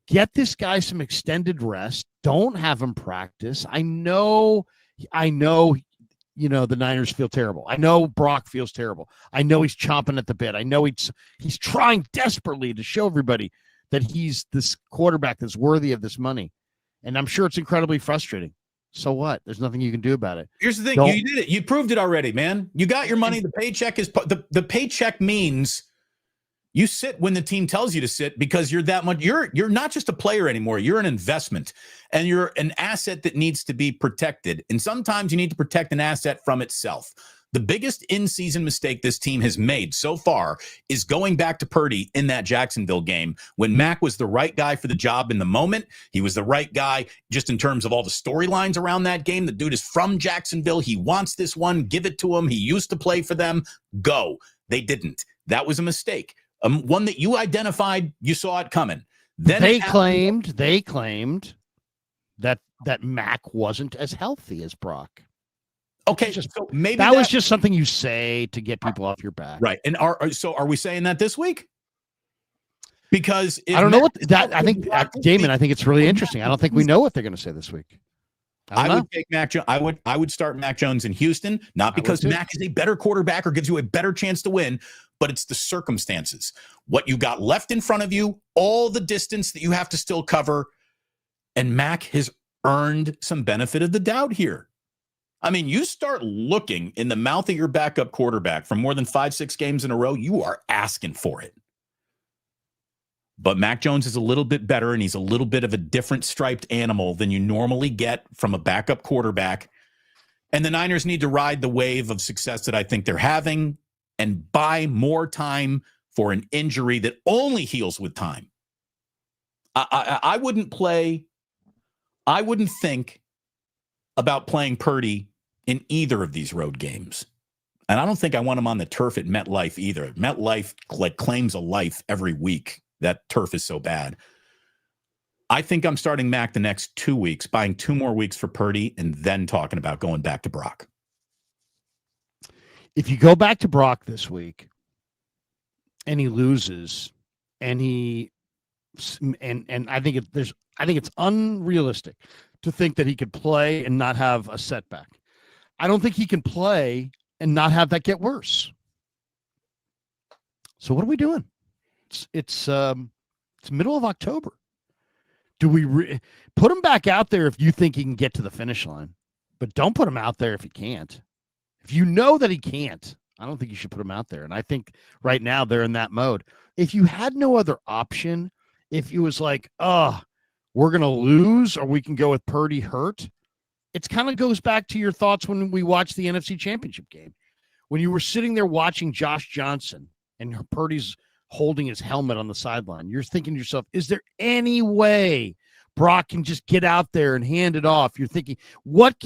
Get this guy some extended rest. Don't have him practice. I know, the Niners feel terrible. I know Brock feels terrible. I know he's chomping at the bit. I know he's trying desperately to show everybody that he's this quarterback that's worthy of this money. And I'm sure it's incredibly frustrating. So what? There's nothing you can do about it. Here's the thing. You did it. You proved it already, man. You got your money. The paycheck is the paycheck means you sit when the team tells you to sit because you're that much. You're not just a player anymore. You're an investment and you're an asset that needs to be protected. And sometimes you need to protect an asset from itself. The biggest in-season mistake this team has made so far is going back to Purdy in that Jacksonville game when Mac was the right guy for the job in the moment. He was the right guy just in terms of all the storylines around that game. The dude is from Jacksonville. He wants this one. Give it to him. He used to play for them. Go. They didn't. That was a mistake. One that you identified. You saw it coming. Then they claimed that Mac wasn't as healthy as Brock. Okay, so maybe that was just something you say to get people off your back, right? And are we saying that this week? Because I don't know what that. I think Damon. I think it's really interesting. I don't think we know what they're going to say this week. I would take Mac. I would start Mac Jones in Houston, not because Mac is a better quarterback or gives you a better chance to win, but it's the circumstances. What you got left in front of you, all the distance that you have to still cover, and Mac has earned some benefit of the doubt here. I mean, you start looking in the mouth of your backup quarterback for more than 5-6 games in a row, you are asking for it. But Mac Jones is a little bit better, and he's a little bit of a different striped animal than you normally get from a backup quarterback. And the Niners need to ride the wave of success that I think they're having and buy more time for an injury that only heals with time. I wouldn't think about playing Purdy in either of these road games. And I don't think I want him on the turf at MetLife either. MetLife claims a life every week. That turf is so bad. I think I'm starting Mac the next 2 weeks, buying 2 more weeks for Purdy, and then talking about going back to Brock. If you go back to Brock this week and he loses, and I think it's unrealistic to think that he could play and not have a setback. I don't think he can play and not have that get worse. So what are we doing? It's middle of October. Do we put him back out there if you think he can get to the finish line, but don't put him out there if he can't. If you know that he can't, I don't think you should put him out there. And I think right now they're in that mode. If you had no other option, if it was like, we're going to lose or we can go with Purdy hurt, it kind of goes back to your thoughts when we watched the NFC Championship game. When you were sitting there watching Josh Johnson and Purdy's holding his helmet on the sideline, you're thinking to yourself, is there any way Brock can just get out there and hand it off? You're thinking,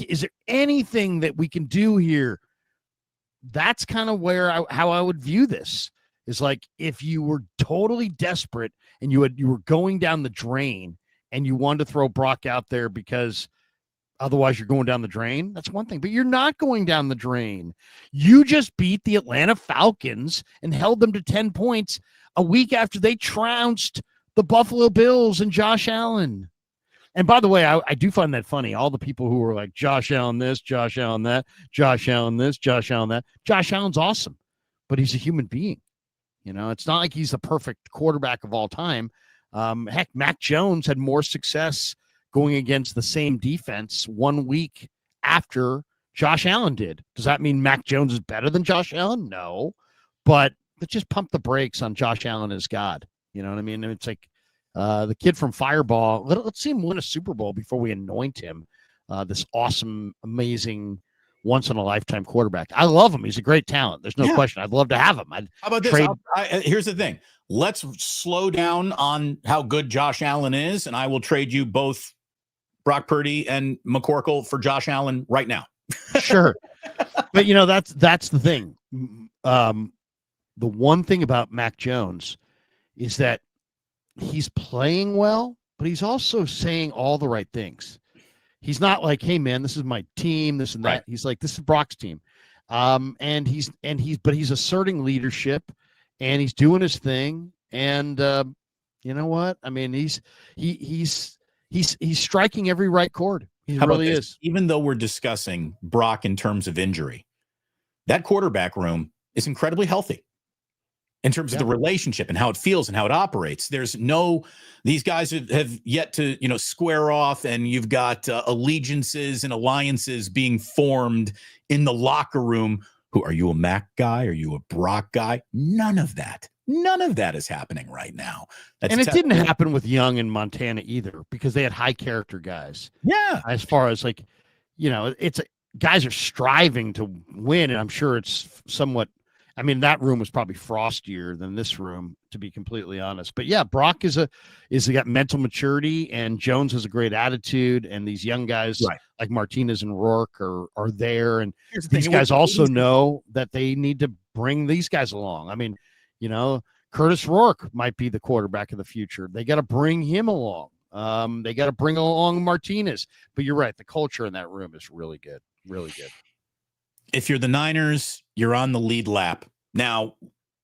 is there anything that we can do here? That's kind of how I would view this. Is like if you were totally desperate and you were going down the drain and you wanted to throw Brock out there because otherwise you're going down the drain, that's one thing. But you're not going down the drain. You just beat the Atlanta Falcons and held them to 10 points a week after they trounced the Buffalo Bills and Josh Allen. And by the way, I do find that funny. All the people who were like, Josh Allen this, Josh Allen that, Josh Allen this, Josh Allen that. Josh Allen's awesome, but he's a human being. You know, it's not like he's the perfect quarterback of all time. Heck, Mac Jones had more success going against the same defense 1 week after Josh Allen did. Does that mean Mac Jones is better than Josh Allen? No, but let's just pump the brakes on Josh Allen as God. You know what I mean? And it's like the kid from Fireball. Let's see him win a Super Bowl before we anoint him this awesome, amazing, once-in-a-lifetime quarterback. I love him. He's a great talent. There's no question. I'd love to have him. How about this? Here's the thing. Let's slow down on how good Josh Allen is, and I will trade you both Brock Purdy and McCorkle for Josh Allen right now. Sure. But, you know, that's the thing. The one thing about Mac Jones is that he's playing well, but he's also saying all the right things. He's not like, hey man, this is my team, this and that. Right. He's like, this is Brock's team. And he's asserting leadership and he's doing his thing. And you know what? I mean, he's striking every right chord. He really is. Even though we're discussing Brock in terms of injury, that quarterback room is incredibly healthy in terms of the relationship and how it feels and how it operates. These guys have yet to, square off, and you've got allegiances and alliances being formed in the locker room. Are you a Mac guy? Are you a Brock guy? None of that is happening right now. And it didn't happen with Young in Montana either, because they had high character guys. Yeah. As far as guys are striving to win, and I'm sure it's somewhat. I mean, that room was probably frostier than this room, to be completely honest. But yeah, Brock is got mental maturity, and Jones has a great attitude, and these young guys like Martinez and Rourke are there, and these guys also know that they need to bring these guys along. I mean, Curtis Rourke might be the quarterback of the future. They got to bring him along. They got to bring along Martinez. But you're right, the culture in that room is really good, really good. If you're the Niners, you're on the lead lap. Now,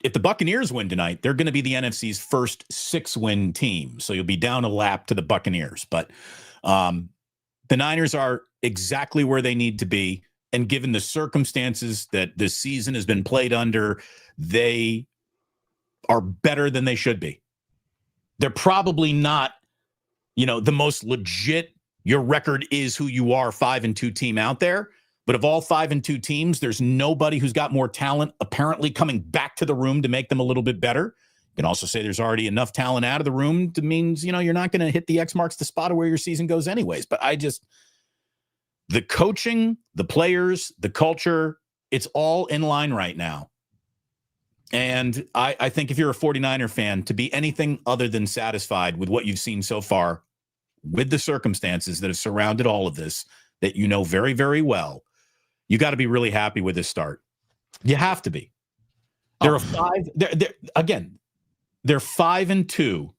if the Buccaneers win tonight, they're going to be the NFC's first 6-win team. So you'll be down a lap to the Buccaneers. But the Niners are exactly where they need to be. And given the circumstances that this season has been played under, they are better than they should be. They're probably not, the most legit, your record is who you are, 5-2 team out there. But of all 5-2 teams, there's nobody who's got more talent apparently coming back to the room to make them a little bit better. You can also say there's already enough talent out of the room to means, you're not going to hit the X marks the spot of where your season goes anyways. But the coaching, the players, the culture, it's all in line right now. And I think if you're a 49er fan, to be anything other than satisfied with what you've seen so far, with the circumstances that have surrounded all of this, that very, very well, you got to be really happy with this start. You have to be. They're 5-2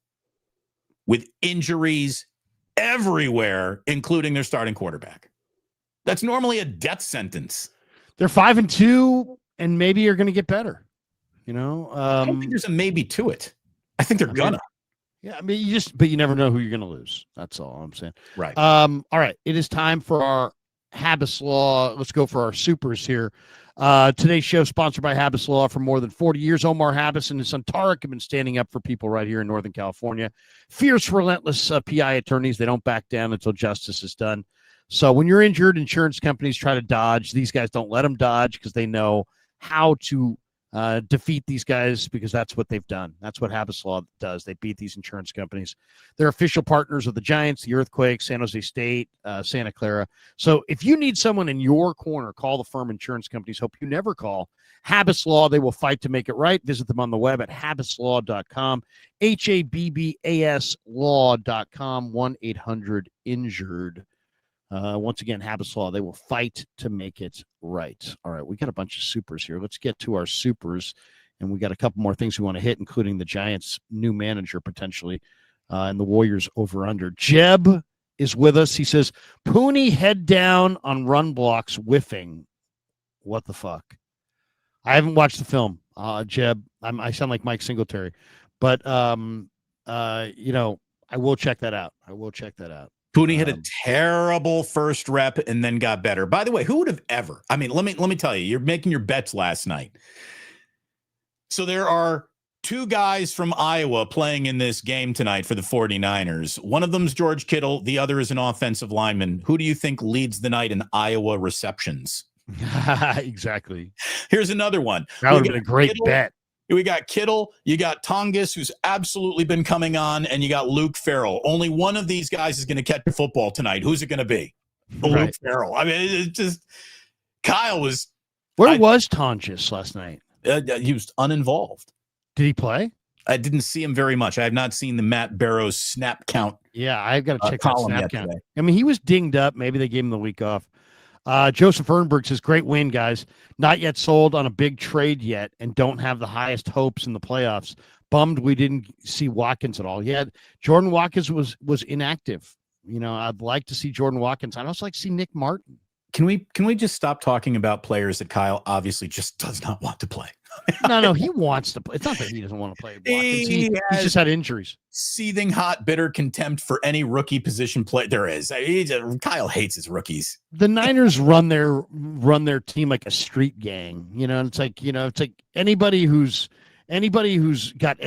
with injuries everywhere, including their starting quarterback. That's normally a death sentence. They're 5-2, and maybe you're going to get better. I don't think there's a maybe to it. I think they're gonna. Yeah, I mean, but you never know who you're going to lose. That's all I'm saying. Right. All right. It is time for our Habbas Law. Let's go for our supers here. Today's show sponsored by Habbas Law. For more than 40 years, Omar Habbas and his son Tarek have been standing up for people right here in Northern California. Fierce, relentless PI attorneys. They don't back down until justice is done. So when you're injured, insurance companies try to dodge. These guys don't let them dodge because they know how to defeat these guys, because that's what they've done. That's what Habbas Law does. They beat these insurance companies. They're official partners of the Giants, the Earthquakes, San Jose State, Santa Clara. So if you need someone in your corner, call the firm insurance companies. Hope you never call Habbas Law. They will fight to make it right. Visit them on the web at habbaslaw.com, HABBAS law.com, 1-800-INJURED. Once again, Habbas Law, they will fight to make it right. All right, we got a bunch of supers here. Let's get to our supers, and we got a couple more things we want to hit, including the Giants' new manager potentially, and the Warriors over/under. Jeb is with us. He says, Pooney head down on run blocks whiffing. What the fuck? I haven't watched the film, Jeb. I sound like Mike Singletary, but I will check that out. Pooney had a terrible first rep and then got better. By the way, who would have ever? I mean, let me tell you, you're making your bets last night. So there are two guys from Iowa playing in this game tonight for the 49ers. One of them's George Kittle. The other is an offensive lineman. Who do you think leads the night in Iowa receptions? Exactly. Here's another one. That would have been a great bet. We got Kittle, you got Tongas, who's absolutely been coming on, and you got Luke Farrell. Only one of these guys is going to catch a football tonight. Who's it going to be? Right. Luke Farrell. I mean, it's just Kyle was. Where was Tongas last night? He was uninvolved. Did he play? I didn't see him very much. I have not seen the Matt Barrows snap count. Yeah, I've got to check that snap count. Today. I mean, he was dinged up. Maybe they gave him the week off. Joseph Ernberg says, great win, guys. Not yet sold on a big trade yet and don't have the highest hopes in the playoffs. Bummed we didn't see Watkins at all. Yeah, Jordan Watkins was inactive. I'd like to see Jordan Watkins. I'd also like to see Nick Martin. Can we just stop talking about players that Kyle obviously just does not want to play? No, he wants to play. It's not that he doesn't want to play. Watkins. He's just had injuries. Seething hot, bitter contempt for any rookie position play there is. Kyle hates his rookies. The Niners run their team like a street gang. It's like anybody who's got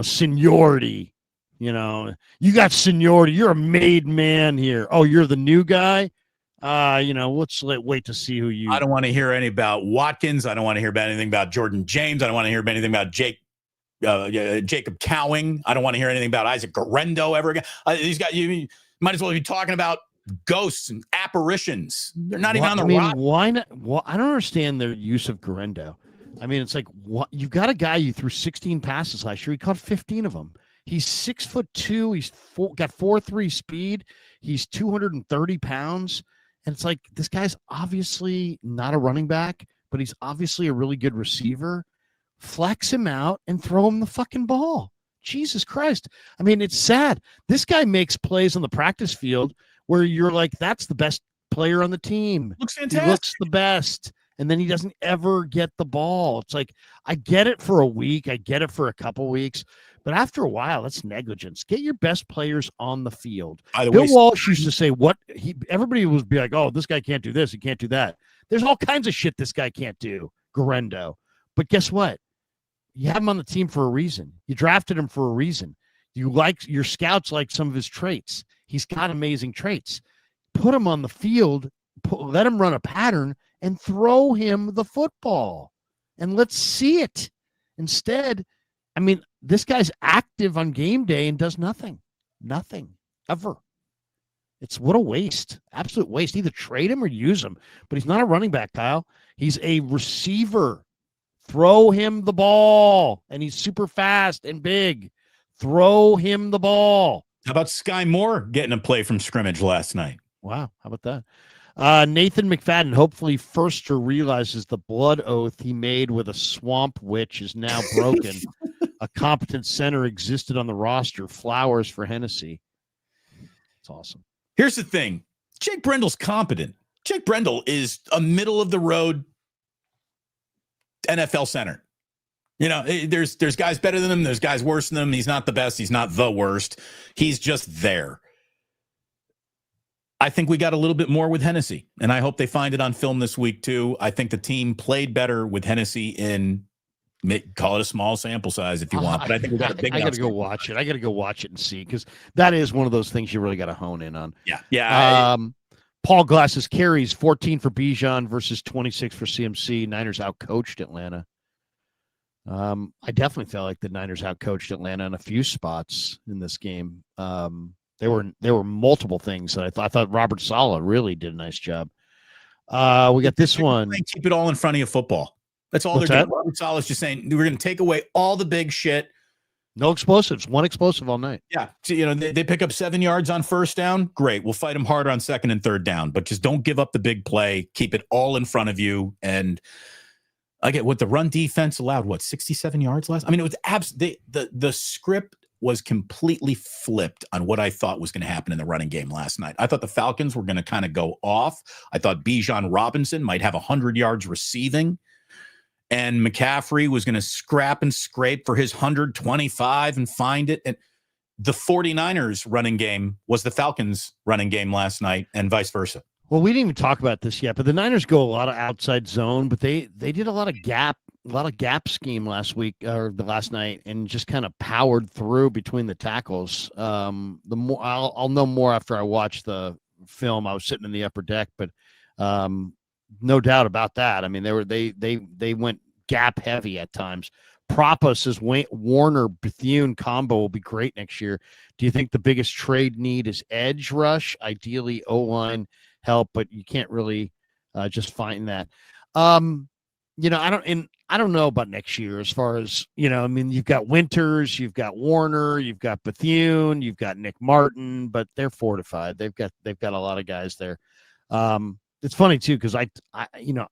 seniority. You got seniority. You're a made man here. Oh, you're the new guy. Let's wait to see who you. I don't want to hear anything about Watkins. I don't want to hear about anything about Jordan James. I don't want to hear about anything about Jacob Cowing. I don't want to hear anything about Isaac Garendo ever again. These guys, you might as well be talking about ghosts and apparitions. They're not even on the roster. Why not? Well, I don't understand their use of Guerrero. I mean, it's like, what? You've got a guy you threw 16 passes last year. He caught 15 of them. He's 6'2". He's got 4.3 speed. He's 230 pounds. And it's like, this guy's obviously not a running back, but he's obviously a really good receiver. Flex him out and throw him the fucking ball. Jesus Christ. I mean, it's sad. This guy makes plays on the practice field where you're like, that's the best player on the team. Looks fantastic. He looks the best. And then he doesn't ever get the ball. It's like, I get it for a week. I get it for a couple weeks. But after a while, that's negligence. Get your best players on the field. Bill Walsh used to say, everybody would be like, oh, this guy can't do this. He can't do that. There's all kinds of shit this guy can't do, Guerrero. But guess what? You have him on the team for a reason. You drafted him for a reason. Your scouts like some of his traits. He's got amazing traits. Put him on the field, let him run a pattern, and throw him the football. And let's see it. Instead, I mean, this guy's active on game day and does nothing. Nothing. Ever. It's what a waste. Absolute waste. Either trade him or use him. But he's not a running back, Kyle. He's a receiver. Throw him the ball. And he's super fast and big. Throw him the ball. How about Sky Moore getting a play from scrimmage last night? Wow. How about that? Nathan McFadden, hopefully Firster realizes the blood oath he made with a swamp witch is now broken. A competent center existed on the roster. Flowers for Hennessy. It's awesome. Here's the thing. Jake Brendle's competent. Jake Brendle is a middle-of-the-road NFL center. You know, there's guys better than him. There's guys worse than him. He's not the best. He's not the worst. He's just there. I think we got a little bit more with Hennessy, and I hope they find it on film this week too. I think the team played better with Hennessy in, call it a small sample size if you want, but I think we got a big. I got to go watch it. I got to go watch it and see, because that is one of those things you really got to hone in on. Yeah. Paul Glass's carries 14 for Bijan versus 26 for CMC. Niners outcoached Atlanta. I definitely felt like the Niners outcoached Atlanta in a few spots in this game. There were multiple things that I thought Robert Salah really did a nice job. We got this one. Keep it all in front of you, football. That's all they're doing. Robert Salah's just saying, we're going to take away all the big shit. No explosives. One explosive all night. Yeah. So, you know, they pick up 7 yards on first down. Great. We'll fight them harder on second and third down, but just don't give up the big play. Keep it all in front of you. And I get what the run defense allowed, 67 yards last? I mean, it was the script was completely flipped on what I thought was going to happen in the running game last night. I thought the Falcons were going to kind of go off. I thought Bijan Robinson might have 100 yards receiving, and McCaffrey was going to scrap and scrape for his 125 and find it. And the 49ers running game was the Falcons running game last night, and vice versa. Well, we didn't even talk about this yet, but the Niners go a lot of outside zone, but they did a lot of gap scheme last week or the last night, and just kind of powered through between the tackles. The more I'll know more after I watch the film. I was sitting in the upper deck, but no doubt about that. I mean, they went gap heavy at times. Propa says Warner Bethune combo will be great next year. Do you think the biggest trade need is edge rush? Ideally, O-line help, but you can't really just find that. You know, I don't know about next year as far as, you know, I mean, you've got Winters, you've got Warner, you've got Bethune, you've got Nick Martin, but they're fortified. They've got a lot of guys there. It's funny too, because I you know,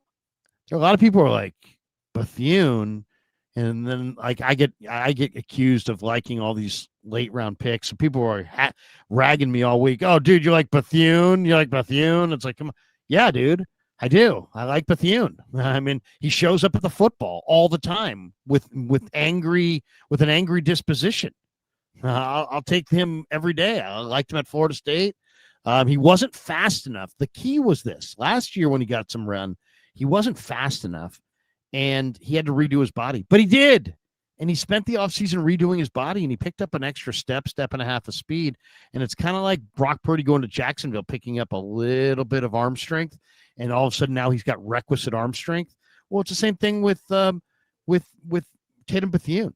there are a lot of people who are like Bethune, and then like I get accused of liking all these late round picks. So people are ragging me all week. Oh, dude, you like Bethune? You like Bethune? It's like, come on. Yeah, dude, I do. I like Bethune. I mean, he shows up at the football all the time with an angry disposition. I'll take him every day. I liked him at Florida State. He wasn't fast enough. The key was this. Last year when he got some run, he wasn't fast enough, and he had to redo his body. But he did. And he spent the offseason redoing his body, and he picked up an extra step and a half of speed. And it's kind of like Brock Purdy going to Jacksonville, picking up a little bit of arm strength, and all of a sudden now he's got requisite arm strength. Well, it's the same thing with Tatum Bethune.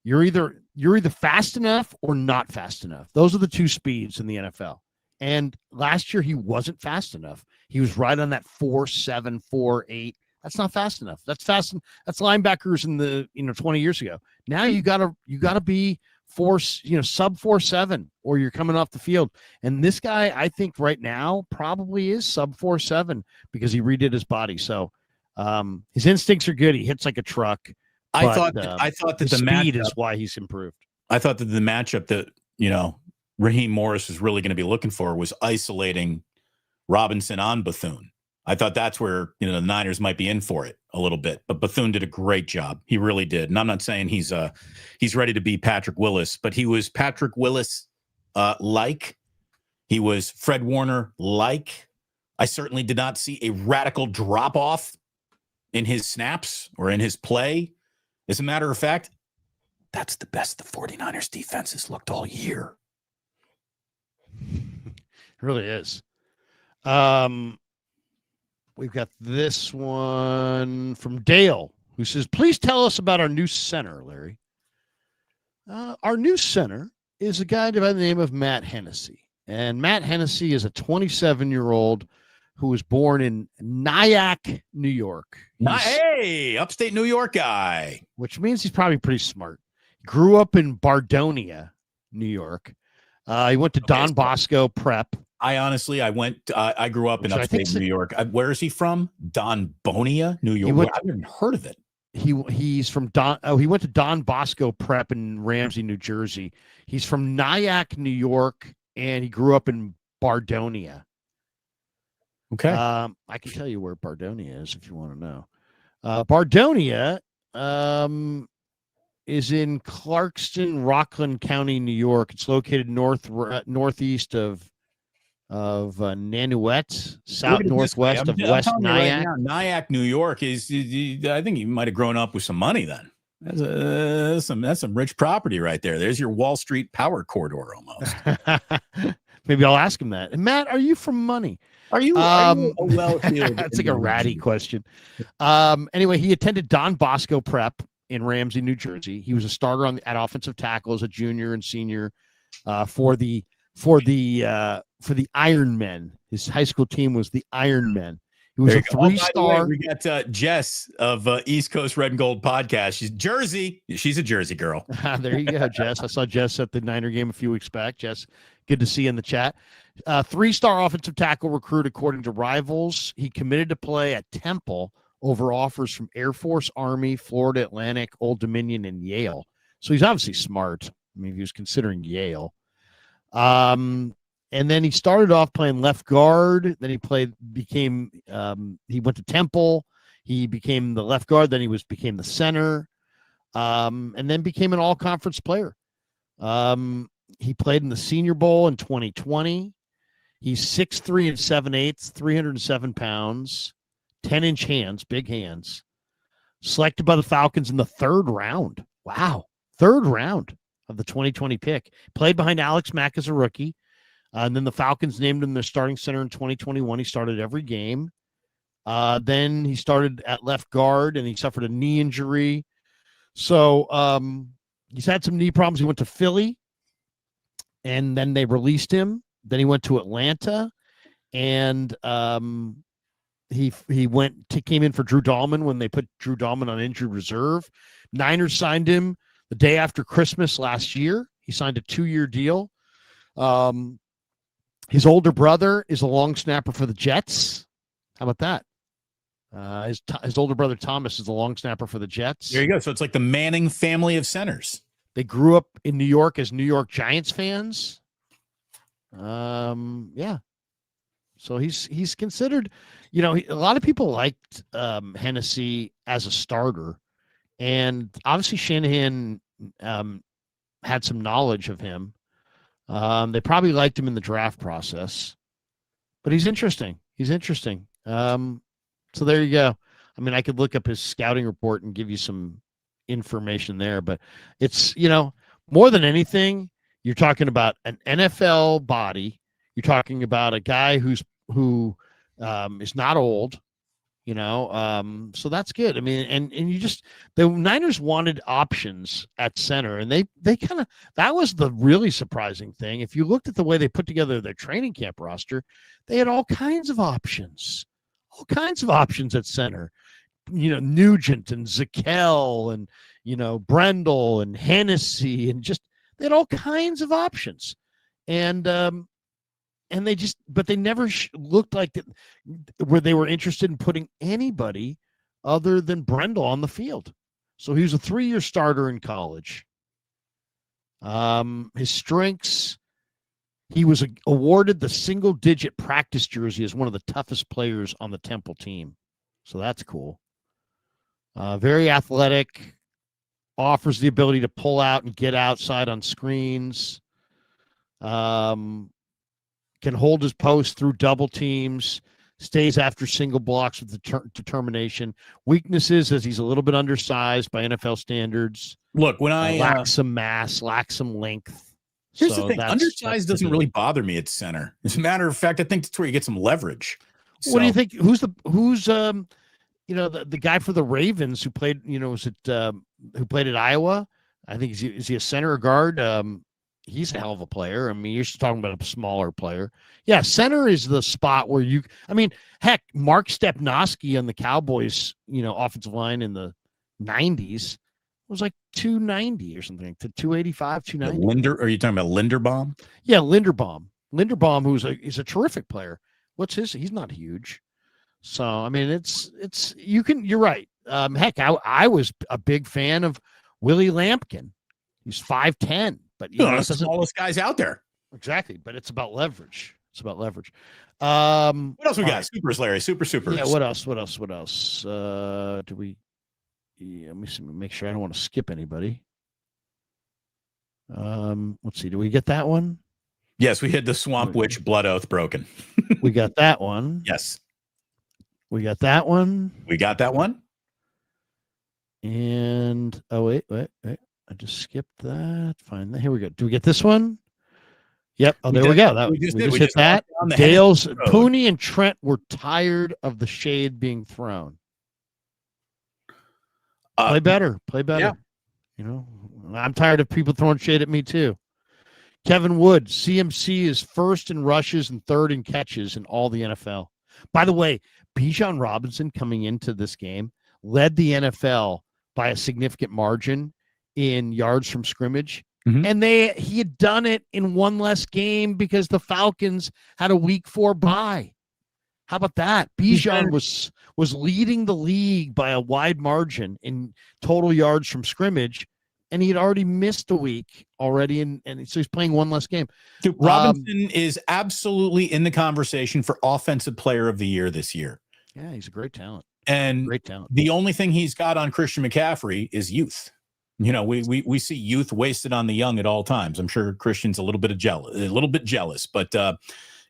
You're either fast enough or not fast enough. Those are the two speeds in the NFL. And last year he wasn't fast enough. He was right on that 4.7, 4.8. That's not fast enough. That's that's linebackers in the 20 years ago. Now you gotta be sub 4.7, or you're coming off the field. And this guy, I think right now probably is sub 4.7 because he redid his body. So his instincts are good. He hits like a truck. I thought that the speed is why he's improved. I thought that the matchup that, Raheem Morris was really going to be looking for was isolating Robinson on Bethune. I thought that's where, the Niners might be in for it a little bit, but Bethune did a great job. He really did. And I'm not saying he's ready to be Patrick Willis, but he was Patrick Willis like. He was Fred Warner like. I certainly did not see a radical drop off in his snaps or in his play. As a matter of fact, that's the best the 49ers defense has looked all year. It really is. We've got this one from Dale, who says, please tell us about our new center, Larry. Our new center is a guy by the name of Matt Hennessy. And Matt Hennessy is a 27-year-old who was born in Nyack, New York. Hey, upstate New York guy. Which means he's probably pretty smart. Grew up in Bardonia, New York. He went to Don Bosco Prep. I grew up in upstate New York. Where is he from? Don Bonia, New York. I've never heard of it. He's from he went to Don Bosco Prep in Ramsey, New Jersey. He's from Nyack, New York, and he grew up in Bardonia. Okay. I can tell you where Bardonia is if you want to know. Bardonia is in Clarkston, Rockland County, New York. It's located northeast of Nanuet, northwest of West Nyack. Right now, Nyack, New York is. I think you might have grown up with some money then. That's some rich property right there. There's your Wall Street power corridor almost. Maybe I'll ask him that. And Matt, are you from money? Are you well-heeled? That's like a ratty question. Anyway, he attended Don Bosco Prep in Ramsey, New Jersey. He was a starter at offensive tackle as a junior and senior for the Iron Men. His high school team was the Iron Men. He was a 3-star. We got Jess of East Coast Red and Gold podcast. She's Jersey. She's a Jersey girl. There you go, Jess. I saw Jess at the Niner game a few weeks back. Jess, good to see you in the chat. 3-star offensive tackle recruit, according to Rivals. He committed to play at Temple over offers from Air Force, Army, Florida Atlantic, Old Dominion, and Yale. So he's obviously smart. I mean, he was considering Yale. And then he started off playing left guard. Then he went to Temple. He became the left guard. Then he became the center, and then became an all-conference player. He played in the Senior Bowl in 2020. He's 6'3" and 7/8, 307 pounds, 10-inch hands, big hands. Selected by the Falcons in the 3rd round. Wow, 3rd round of the 2020 pick. Played behind Alex Mack as a rookie. And then the Falcons named him their starting center in 2021. He started every game. Then he started at left guard, and he suffered a knee injury. So he's had some knee problems. He went to Philly, and then they released him. Then he went to Atlanta, and he came in for Drew Dahlman when they put Drew Dahlman on injured reserve. Niners signed him the day after Christmas last year. He signed a 2-year deal. His older brother is a long snapper for the Jets. How about that? His older brother Thomas is a long snapper for the Jets. There you go. So it's like the Manning family of centers. They grew up in New York as New York Giants fans. Yeah. So he's considered, a lot of people liked Hennessy as a starter, and obviously Shanahan had some knowledge of him. They probably liked him in the draft process, but he's interesting. So there you go. I mean, I could look up his scouting report and give you some information there, but it's, more than anything, you're talking about an NFL body. You're talking about a guy who is not old. So that's good. I mean, and the Niners wanted options at center, and they kind of, that was the really surprising thing. If you looked at the way they put together their training camp roster, they had all kinds of options at center. Nugent and Zakel and Brendel and Hennessy, and they had all kinds of options, and they never looked like that where they were interested in putting anybody other than Brendel on the field. So he was a 3-year starter in college. His strengths, he was awarded the single-digit practice jersey as one of the toughest players on the Temple team. So that's cool. Very athletic, offers the ability to pull out and get outside on screens. Can hold his post through double teams, stays after single blocks with determination. Weaknesses, as he's a little bit undersized by NFL standards. Look, when I lacks some mass, lacks some length. Here's the thing: undersized doesn't really bother me at center. As a matter of fact, I think that's where you get some leverage. What do you think? Who's the guy for the Ravens who played? Who played at Iowa? I think is he a center or guard? He's a hell of a player. I mean, you're just talking about a smaller player. Yeah, center is the spot where heck, Mark Stepnoski on the Cowboys, offensive line in the 90s was like 290 or something, to 285, 290. Are you talking about Linderbaum? Yeah, Linderbaum. Linderbaum, he's a terrific player. He's not huge. So, I mean, you're right. Heck, I was a big fan of Willie Lampkin. He's 5'10". But that's the smallest guys out there. Exactly, but it's about leverage. What else we got? Supers, Larry. Supers. Yeah. What else? Do we? Yeah, let me see, make sure I don't want to skip anybody. Let's see. Do we get that one? Yes, we had the Swamp Witch blood oath broken. We got that one. Yes, we got that one. And wait. I just skipped that. Fine. Here we go. Do we get this one? Yep. Oh, there we go. We just hit that. Dale's, Pooney, and Trent were tired of the shade being thrown. Play better. Yeah. I'm tired of people throwing shade at me too. Kevin Wood, CMC is first in rushes and third in catches in all the NFL. By the way, Bijan Robinson coming into this game led the NFL by a significant margin in yards from scrimmage. Mm-hmm. And he had done it in one less game because the Falcons had a week 4 bye. How about that? Bijan was leading the league by a wide margin in total yards from scrimmage, and he had already missed a week already, and so he's playing one less game. Dude, Robinson is absolutely in the conversation for Offensive Player of the Year this year. Yeah, he's a great talent. And the only thing he's got on Christian McCaffrey is youth. We see youth wasted on the young at all times. I'm sure Christian's a little bit jealous, but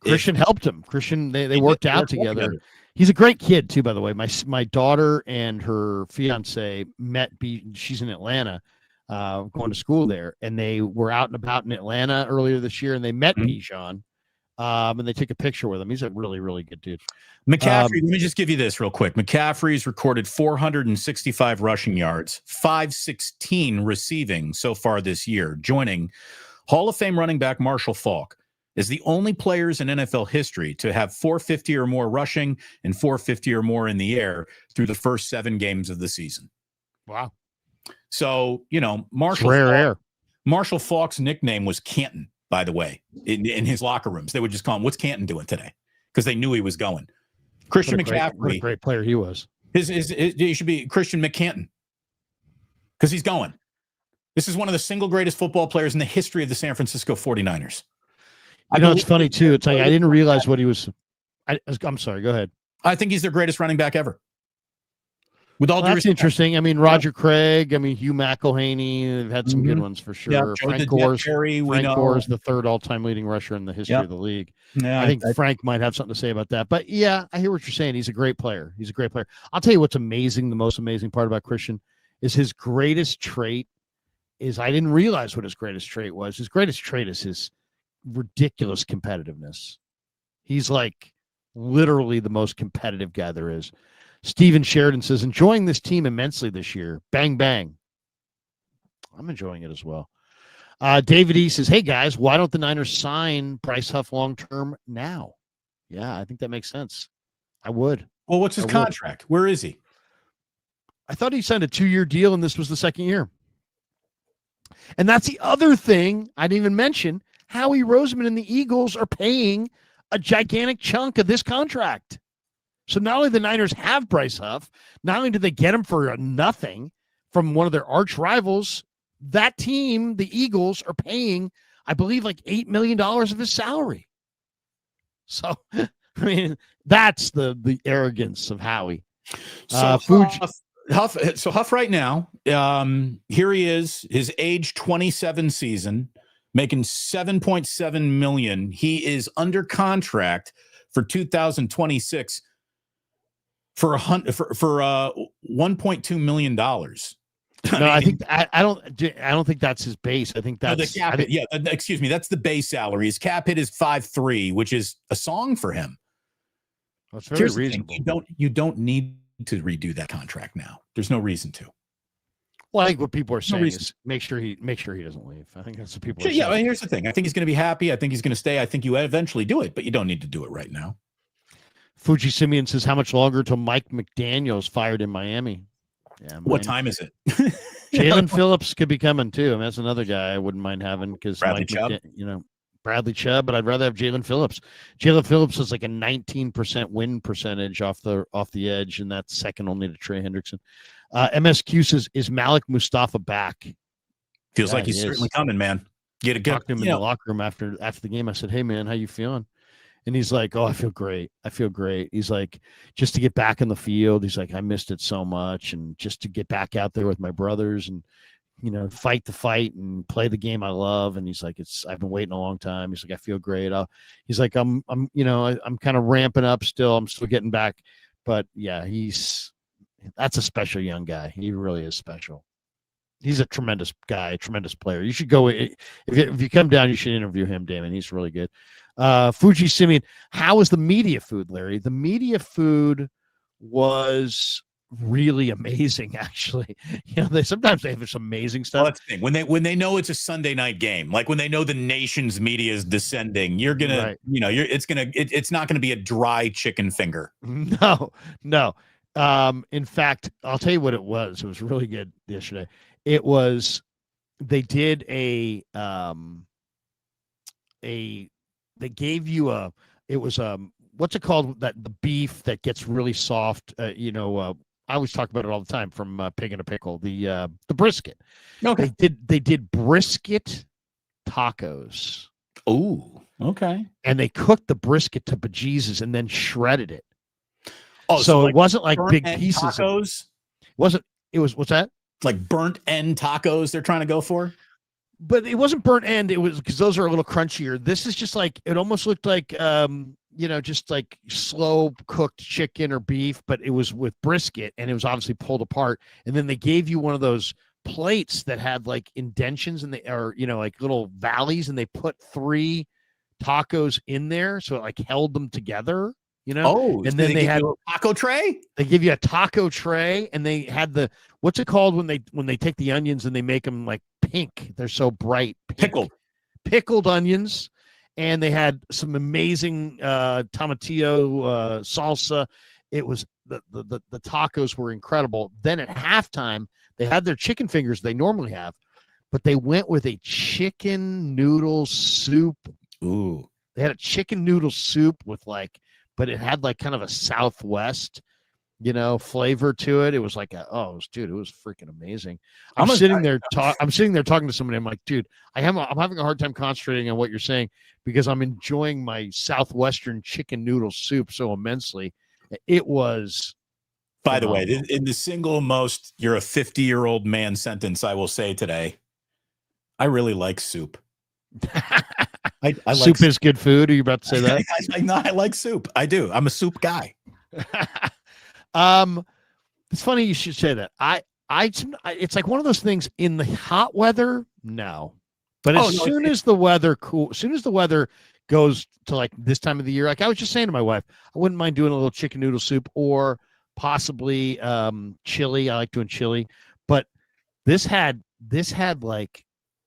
Christian helped him. Christian, they worked out together. He's a great kid too, by the way. My daughter and her fiance met. She's in Atlanta, going to school there, and they were out and about in Atlanta earlier this year, and they met Bijan, and they took a picture with him. He's a really, really good dude. McCaffrey, let me just give you this real quick. McCaffrey's recorded 465 rushing yards, 516 receiving so far this year, joining Hall of Fame running back Marshall Faulk as the only players in NFL history to have 450 or more rushing and 450 or more in the air through the first 7 games of the season. Wow. So, Marshall Faulk's nickname was Canton, by the way, in his locker rooms. They would just call him, "What's Canton doing today?" Because they knew he was going. Christian McCaffrey. What a great player he was. He should be Christian McCanton because he's going. This is one of the single greatest football players in the history of the San Francisco 49ers. It's funny, too. It's like I didn't realize what he was. I'm sorry. Go ahead. I think he's their greatest running back ever. With all due that's respect. Interesting. I mean, Roger Craig. I mean, Hugh McElhaney. They've had some good ones for sure. Yeah, Frank Gore's the third all-time leading rusher in the history of the league. Yeah, I think Frank might have something to say about that. But yeah, I hear what you're saying. He's a great player. I'll tell you what's amazing. The most amazing part about Christian is his greatest trait is I didn't realize what his greatest trait was. His greatest trait is his ridiculous competitiveness. He's like literally the most competitive guy there is. Steven Sheridan says, enjoying this team immensely this year. Bang, bang. I'm enjoying it as well. David E says, hey, guys, why don't the Niners sign Bryce Huff long-term now? Yeah, I think that makes sense. I would. Well, what's his contract? Where is he? I thought he signed a 2-year deal, and this was the second year. And that's the other thing I didn't even mention. Howie Roseman and the Eagles are paying a gigantic chunk of this contract. So not only the Niners have Bryce Huff, not only did they get him for nothing from one of their arch rivals, that team, the Eagles, are paying, I believe, like $8 million of his salary. So, I mean, that's the arrogance of Howie. So Huff right now, here he is, his age 27 season, making $7.7 million. He is under contract for 2026 for $1.2 million. No, I don't think that's his base. I think that's the cap hit. Yeah, excuse me. That's the base salary. His cap hit is 5.3, which is a song for him. That's very reasonable. You don't need to redo that contract now. There's no reason to. Well, I think what people are saying is make sure he doesn't leave. I think that's what people are saying. Yeah, well, here's the thing. I think he's going to be happy. I think he's going to stay. I think you eventually do it, but you don't need to do it right now. Fuji Simeon says, how much longer till Mike McDaniel's fired in Miami? Yeah, what time is it? Jalen Phillips could be coming too. I mean, that's another guy I wouldn't mind having because Bradley Chubb, but I'd rather have Jalen Phillips. Jalen Phillips is like a 19% win percentage off the edge, and that's second only to Trey Hendrickson. MSQ says, is Malik Mustapha back? Feels like he's certainly coming, man. Talked to him in the locker room after the game. I said, hey man, how you feeling? And he's like, oh, I feel great. He's like, just to get back in the field. He's like, I missed it so much. And just to get back out there with my brothers and, fight the fight and play the game I love. And he's like, I've been waiting a long time. He's like, I feel great. He's like, I'm kind of ramping up still. I'm still getting back. But yeah, that's a special young guy. He really is special. He's a tremendous guy, a tremendous player. You should go, if you come down, you should interview him, Damon. He's really good. Fuji Simeon, how was the media food, Larry? The media food was really amazing, actually. Sometimes they have some amazing stuff. Well, that's the thing. When they know it's a Sunday night game, like when they know the nation's media is descending, you're gonna, it's not gonna be a dry chicken finger. No. In fact, I'll tell you what it was. It was really good yesterday. It was, they did they gave you what's it called, that the beef that gets really soft, I always talk about it all the time from Pig in a Pickle, the brisket. Okay. They did brisket tacos. Oh, okay. And they cooked the brisket to bejesus and then shredded it. Oh, so it wasn't like big pieces. Tacos? It was, what's that? Like burnt end tacos they're trying to go for? But it wasn't burnt end. It was, because those are a little crunchier. This is just like, it almost looked like, just like slow cooked chicken or beef, but it was with brisket and it was obviously pulled apart. And then they gave you one of those plates that had like indentions and like little valleys, and they put 3 tacos in there. So it like held them together. Oh, and then they had a taco tray. They give you a taco tray, and they had what's it called when they take the onions and they make them like pink? They're so bright. Pickled onions, and they had some amazing tomatillo salsa. It was the tacos were incredible. Then at halftime, they had their chicken fingers they normally have, but they went with a chicken noodle soup. Ooh, they had a chicken noodle soup with but it had like kind of a Southwest, flavor to it. It was like it was freaking amazing. I'm sitting there talking to somebody. I'm like, dude, I'm having a hard time concentrating on what you're saying because I'm enjoying my Southwestern chicken noodle soup so immensely. It was. By the way, in the single most you're a 50-year-old man sentence I will say today, I really like soup. I like soup is good food. Are you about to say that? I like soup. I do. I'm a soup guy. It's funny you should say that. It's like one of those things in the hot weather. No, but as soon as the weather goes to like this time of the year, like I was just saying to my wife, I wouldn't mind doing a little chicken noodle soup or possibly chili. I like doing chili, but this had like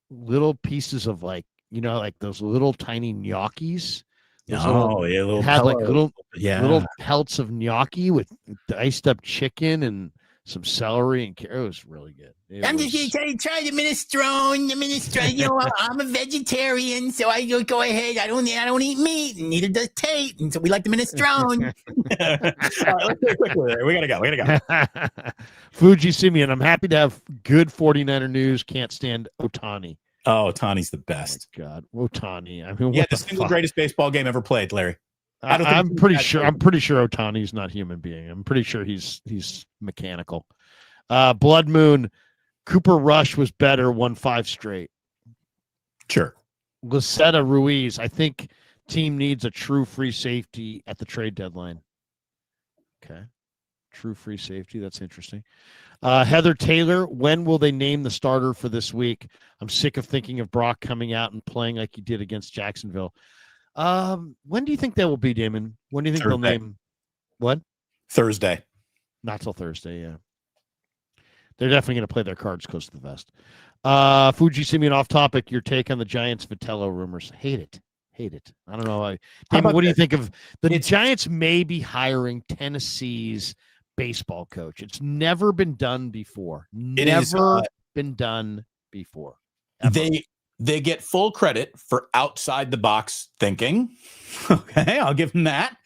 little pieces of like, like those little tiny gnocchis. Little had like pillows. little pelts of gnocchi with diced up chicken and some celery and carrot. It was really good. I'm just going to tell you, try the minestrone. The minestrone, I'm a vegetarian, so I go ahead. I don't eat meat, and neither does Tate, and so we like the minestrone. All right, let's do it quickly. We gotta go. Fuji Simeon, I'm happy to have good 49er news. Can't stand Otani. Oh, Otani's the best. Oh my God, Otani. I mean, Yeah, the single greatest baseball game ever played, Larry. I'm pretty sure Otani's not a human being. I'm pretty sure he's mechanical. Blood Moon, Cooper Rush was better, won 5 straight. Sure. Lucetta Ruiz, I think team needs a true free safety at the trade deadline. Okay. True free safety. That's interesting. Heather Taylor, when will they name the starter for this week? I'm sick of thinking of Brock coming out and playing like he did against Jacksonville. When do you think that will be, Damon? When do you think they'll name what? Thursday. Not till Thursday, yeah. They're definitely going to play their cards close to the vest. Fuji Simeon, off topic, your take on the Giants Vitello rumors. Hate it. I don't know. Damon, what do you think of the Giants may be hiring Tennessee's baseball coach? It's never been done before. Been done before. Ever. They get full credit for outside the box thinking. Okay, I'll give them that.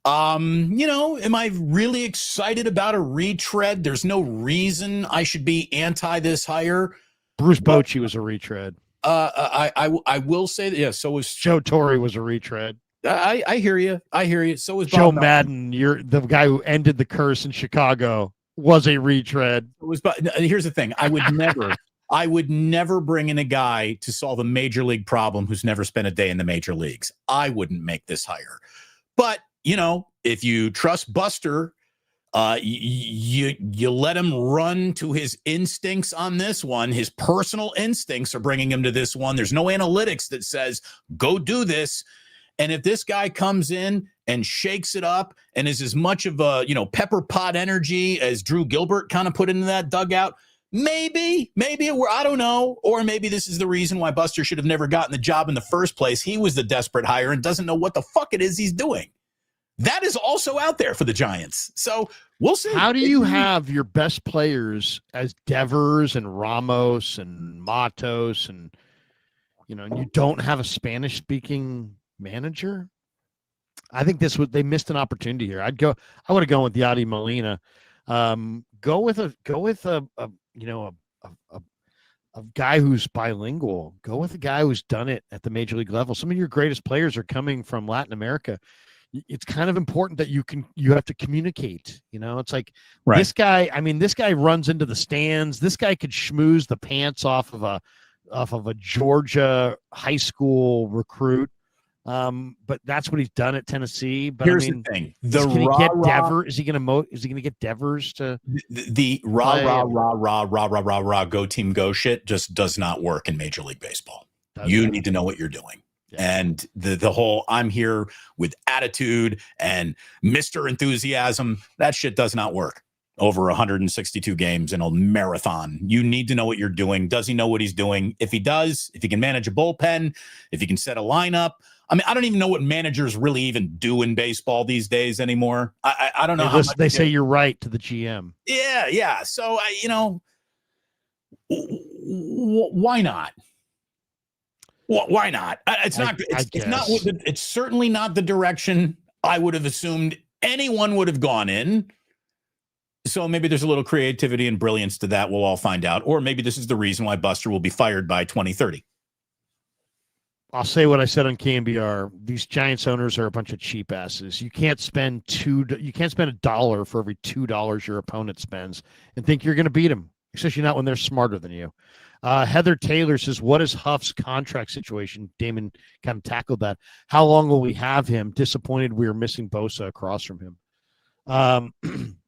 Am I really excited about a retread? There's no reason I should be anti this hire. Bruce Bochy was a retread. I will say that, yeah, so was Joe Torre was a retread. I hear you. So was Joe Bob Madden. You're the guy who ended the curse in Chicago was a retread. Here's the thing. I would never bring in a guy to solve a major league problem who's never spent a day in the major leagues. I wouldn't make this hire. But, if you trust Buster, you let him run to his instincts on this one. His personal instincts are bringing him to this one. There's no analytics that says, go do this. And if this guy comes in and shakes it up and is as much of a, pepper pot energy as Drew Gilbert kind of put into that dugout, maybe I don't know. Or maybe this is the reason why Buster should have never gotten the job in the first place. He was the desperate hire and doesn't know what the fuck it is he's doing. That is also out there for the Giants. So we'll see. How do you have your best players as Devers and Ramos and Matos and you don't have a Spanish speaking manager? I think they missed an opportunity here. I would have gone with Yadi Molina. Go with a guy who's bilingual. Go with a guy who's done it at the major league level. Some of your greatest players are coming from Latin America. It's kind of important that you have to communicate. It's like right. This guy runs into the stands. This guy could schmooze the pants off of a Georgia high school recruit. But that's what he's done at Tennessee. But here's the thing: is he going to get Devers to the rah go team go shit just does not work in Major League Baseball. You need to know what you're doing. And the whole I'm here with attitude and Mr. Enthusiasm, that shit does not work over 162 games in a marathon. You need to know what you're doing. Does he know what he's doing? If he does, if he can manage a bullpen, if he can set a lineup. I mean, I don't even know what managers really even do in baseball these days anymore. I don't know. They say you're right to the GM. Yeah. So, why not? Well, why not? It's certainly not the direction I would have assumed anyone would have gone in. So maybe there's a little creativity and brilliance to that. We'll all find out. Or maybe this is the reason why Buster will be fired by 2030. I'll say what I said on KNBR. These Giants owners are a bunch of cheap asses. You can't spend $1 for every $2 your opponent spends and think you're going to beat them, especially not when they're smarter than you. Heather Taylor says, what is Huff's contract situation? Damon kind of tackled that. How long will we have him? Disappointed we were missing Bosa across from him.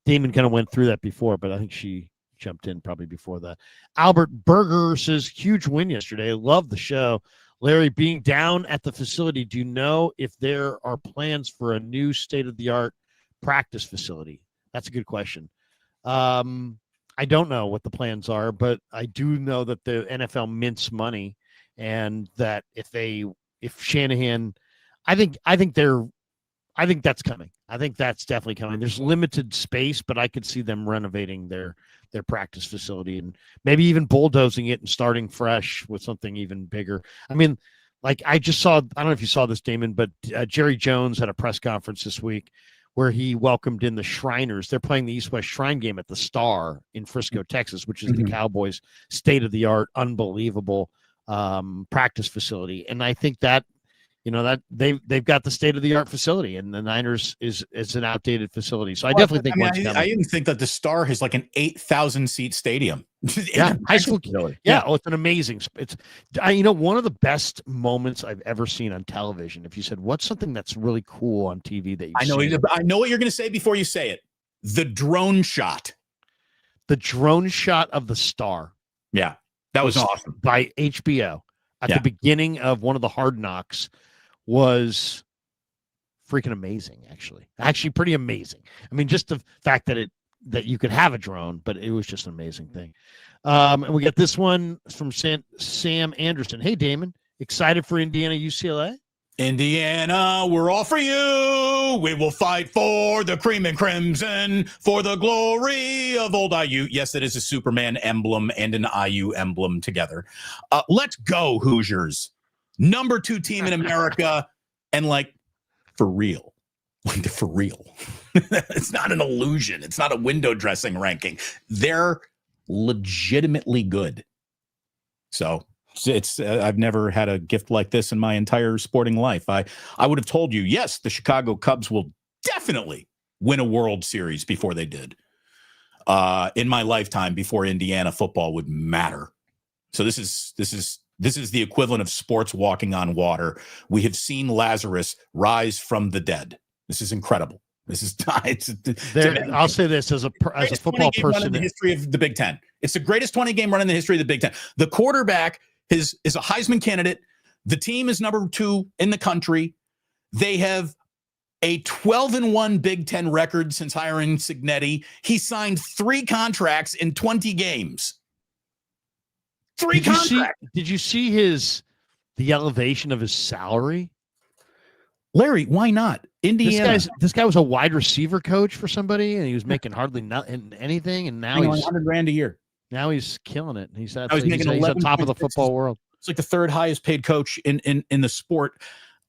Damon kind of went through that before, but I think she jumped in probably before that. Albert Berger says, huge win yesterday. Love the show. Larry, being down at the facility, do you know if there are plans for a new state-of-the-art practice facility? That's a good question. I don't know what the plans are, but I do know that the NFL mints money, and that if Shanahan, I think that's coming. I think that's definitely coming. There's limited space, but I could see them renovating their practice facility and maybe even bulldozing it and starting fresh with something even bigger. I mean, like I just saw, I don't know if you saw this, Damon, but Jerry Jones had a press conference this week where he welcomed in the Shriners. They're playing the East-West Shrine game at the Star in Frisco, Texas, which is the Cowboys' state-of-the-art, unbelievable practice facility. And I think that, that they've got the state-of-the-art facility, and the Niners is an outdated facility. So I definitely think I even think that the Star has like an 8,000 seat stadium. Yeah, high school. Yeah, oh, it's an amazing. One of the best moments I've ever seen on television. If you said, "What's something that's really cool on TV that I know what you're going to say before you say it. The drone shot. The drone shot of the Star. Yeah, that was awesome by HBO at the beginning of one of the Hard Knocks. Was freaking amazing, actually pretty amazing. I mean, just the fact that you could have a drone, but it was just an amazing thing. And we got this one from Sam Anderson. Hey, Damon, excited for Indiana UCLA? Indiana, we're all for you. We will fight for the cream and crimson, for the glory of old IU. Yes, it is a Superman emblem and an IU emblem together. Let's go, Hoosiers. Number 2 team in America, and for real. For real. It's not an illusion. It's not a window dressing ranking. They're legitimately good. So it's I've never had a gift like this in my entire sporting life. I would have told you, yes, the Chicago Cubs will definitely win a World Series before they did. In my lifetime, before Indiana football would matter. So this is the equivalent of sports walking on water. We have seen Lazarus rise from the dead. This is incredible. This is I'll say this as a football person in the history of the Big Ten. It's the greatest 20-game run in the history of the Big Ten. The quarterback is a Heisman candidate. The team is number 2 in the country. They have a 12-1 Big Ten record since hiring Cignetti. He signed 3 contracts in 20 games. 3 contracts. Did you see the elevation of his salary? Larry, why not? Indiana. This guy was a wide receiver coach for somebody, and he was making hardly anything, and now he's $100,000 a year. Now he's killing it. He's on top of the football world. It's like the 3rd highest paid coach in the sport.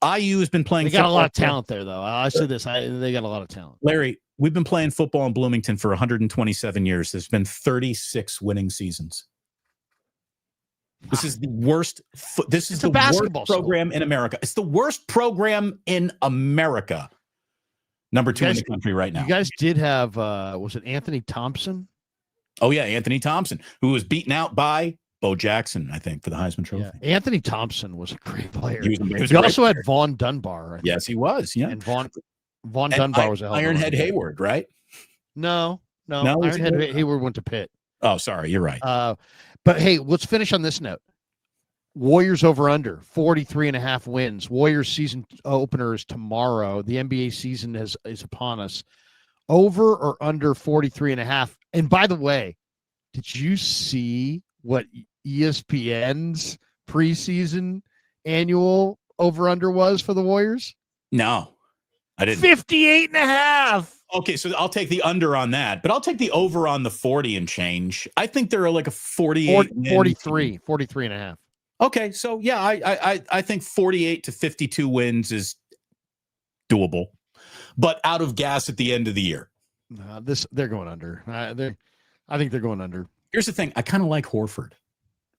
IU has been playing. They got a lot of talent there, though. I say this: they got a lot of talent. Larry, we've been playing football in Bloomington for 127 years. There's been 36 winning seasons. This is the worst. This is the worst program in America. It's the worst program in America. Number 2 in the country right now. You guys did have, was it Anthony Thompson? Oh, yeah, Anthony Thompson, who was beaten out by Bo Jackson, I think, for the Heisman Trophy. Yeah. Anthony Thompson was a great player. He also had Vaughn Dunbar. Yes, he was. Yeah, and Vaughn Dunbar was a Ironhead Hayward, right? No. Ironhead Hayward went to Pitt. Oh, sorry, you're right. But hey, let's finish on this note. Warriors over under 43.5 wins. Warriors season opener is tomorrow. The NBA season is upon us. Over or under 43.5. And by the way, did you see what ESPN's preseason annual over under was for the Warriors? No, I didn't. 58.5. Okay, so I'll take the under on that, but I'll take the over on the 40 and change. I think they're like a 43.5. Okay, so yeah, I think 48 to 52 wins is doable, but out of gas at the end of the year. They're going under. I think they're going under. Here's the thing: I kind of like Horford.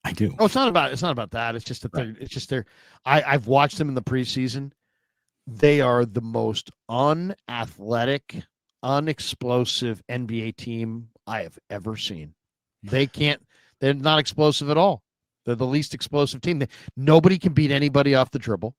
I do. Oh, it's not about that. It's just that I've watched them in the preseason. They are the most unathletic, unexplosive NBA team I have ever seen. They're not explosive at all. They're the least explosive team. Nobody can beat anybody off the dribble.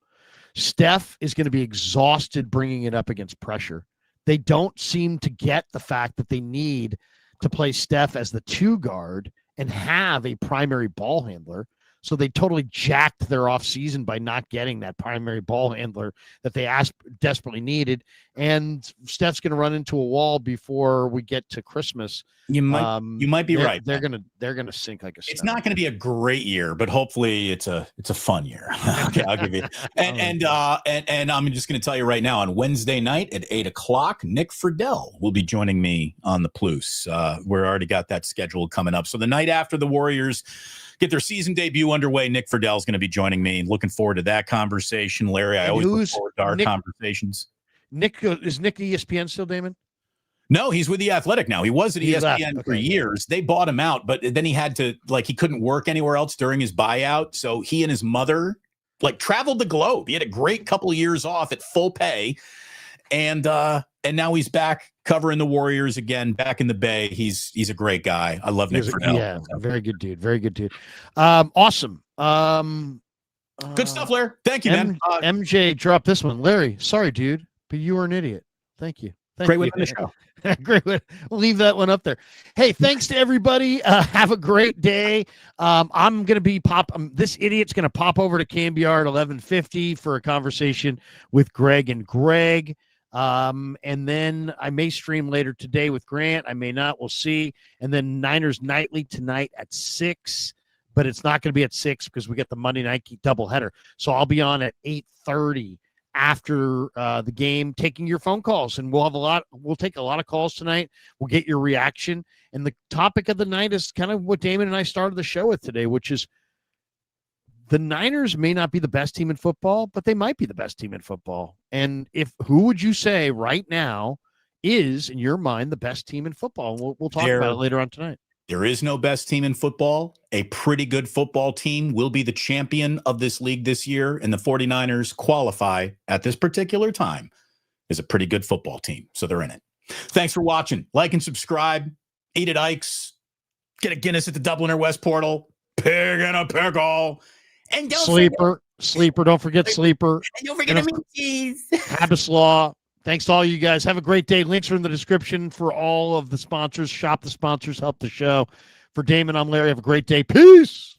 Steph is going to be exhausted bringing it up against pressure. They don't seem to get the fact that they need to play Steph as the 2 guard and have a primary ball handler. So they totally jacked their offseason by not getting that primary ball handler that they desperately needed. And Steph's going to run into a wall before we get to Christmas. You might be right. They're gonna sink like a stone. It's not going to be a great year, but hopefully it's a fun year. Okay, I'll give you. And I'm just going to tell you right now, on Wednesday night at 8:00, Nick Friedel will be joining me on the Plus. We're already got that schedule coming up. So the night after the Warriors get their season debut underway, Nick Friedel is going to be joining me. Looking forward to that conversation, Larry. I always look forward to our conversations. Is Nick ESPN still, Damon? No, he's with The Athletic now. He was at ESPN for years. They bought him out, but then he had to, he couldn't work anywhere else during his buyout. So he and his mother, traveled the globe. He had a great couple of years off at full pay. And now he's back covering the Warriors again, back in the Bay. He's a great guy. I love Nick Friedel. Yeah, very good dude. Very good dude. Awesome. Good stuff, Larry. Thank you, man. MJ, drop this one. Larry, sorry, dude, but you were an idiot. Thank you. Great way to end the show. Great way. Leave that one up there. Hey, thanks to everybody. Have a great day. I'm going to be this idiot's going to pop over to Cambiar at 11:50 for a conversation with Greg and Greg. And then I may stream later today with Grant. I may not. We'll see. And then Niners Nightly tonight at 6, but it's not going to be at 6 because we got the Monday night doubleheader. So I'll be on at 8:30 after the game, taking your phone calls, and we'll take a lot of calls tonight. We'll get your reaction. And the topic of the night is kind of what Damon and I started the show with today, which is the Niners may not be the best team in football, but they might be the best team in football. And who would you say right now is, in your mind, the best team in football? And we'll talk about it later on tonight. There is no best team in football. A pretty good football team will be the champion of this league this year, and the 49ers qualify at this particular time as a pretty good football team. So they're in it. Thanks for watching. Like and subscribe. Eat at Ike's. Get a Guinness at the Dubliner West Portal. Pig in a pickle. And don't Sleeper. Don't forget Sleeper. And don't forget the cheese. Habbas Law. Thanks to all you guys. Have a great day. Links are in the description for all of the sponsors. Shop the sponsors. Help the show. For Damon, I'm Larry. Have a great day. Peace.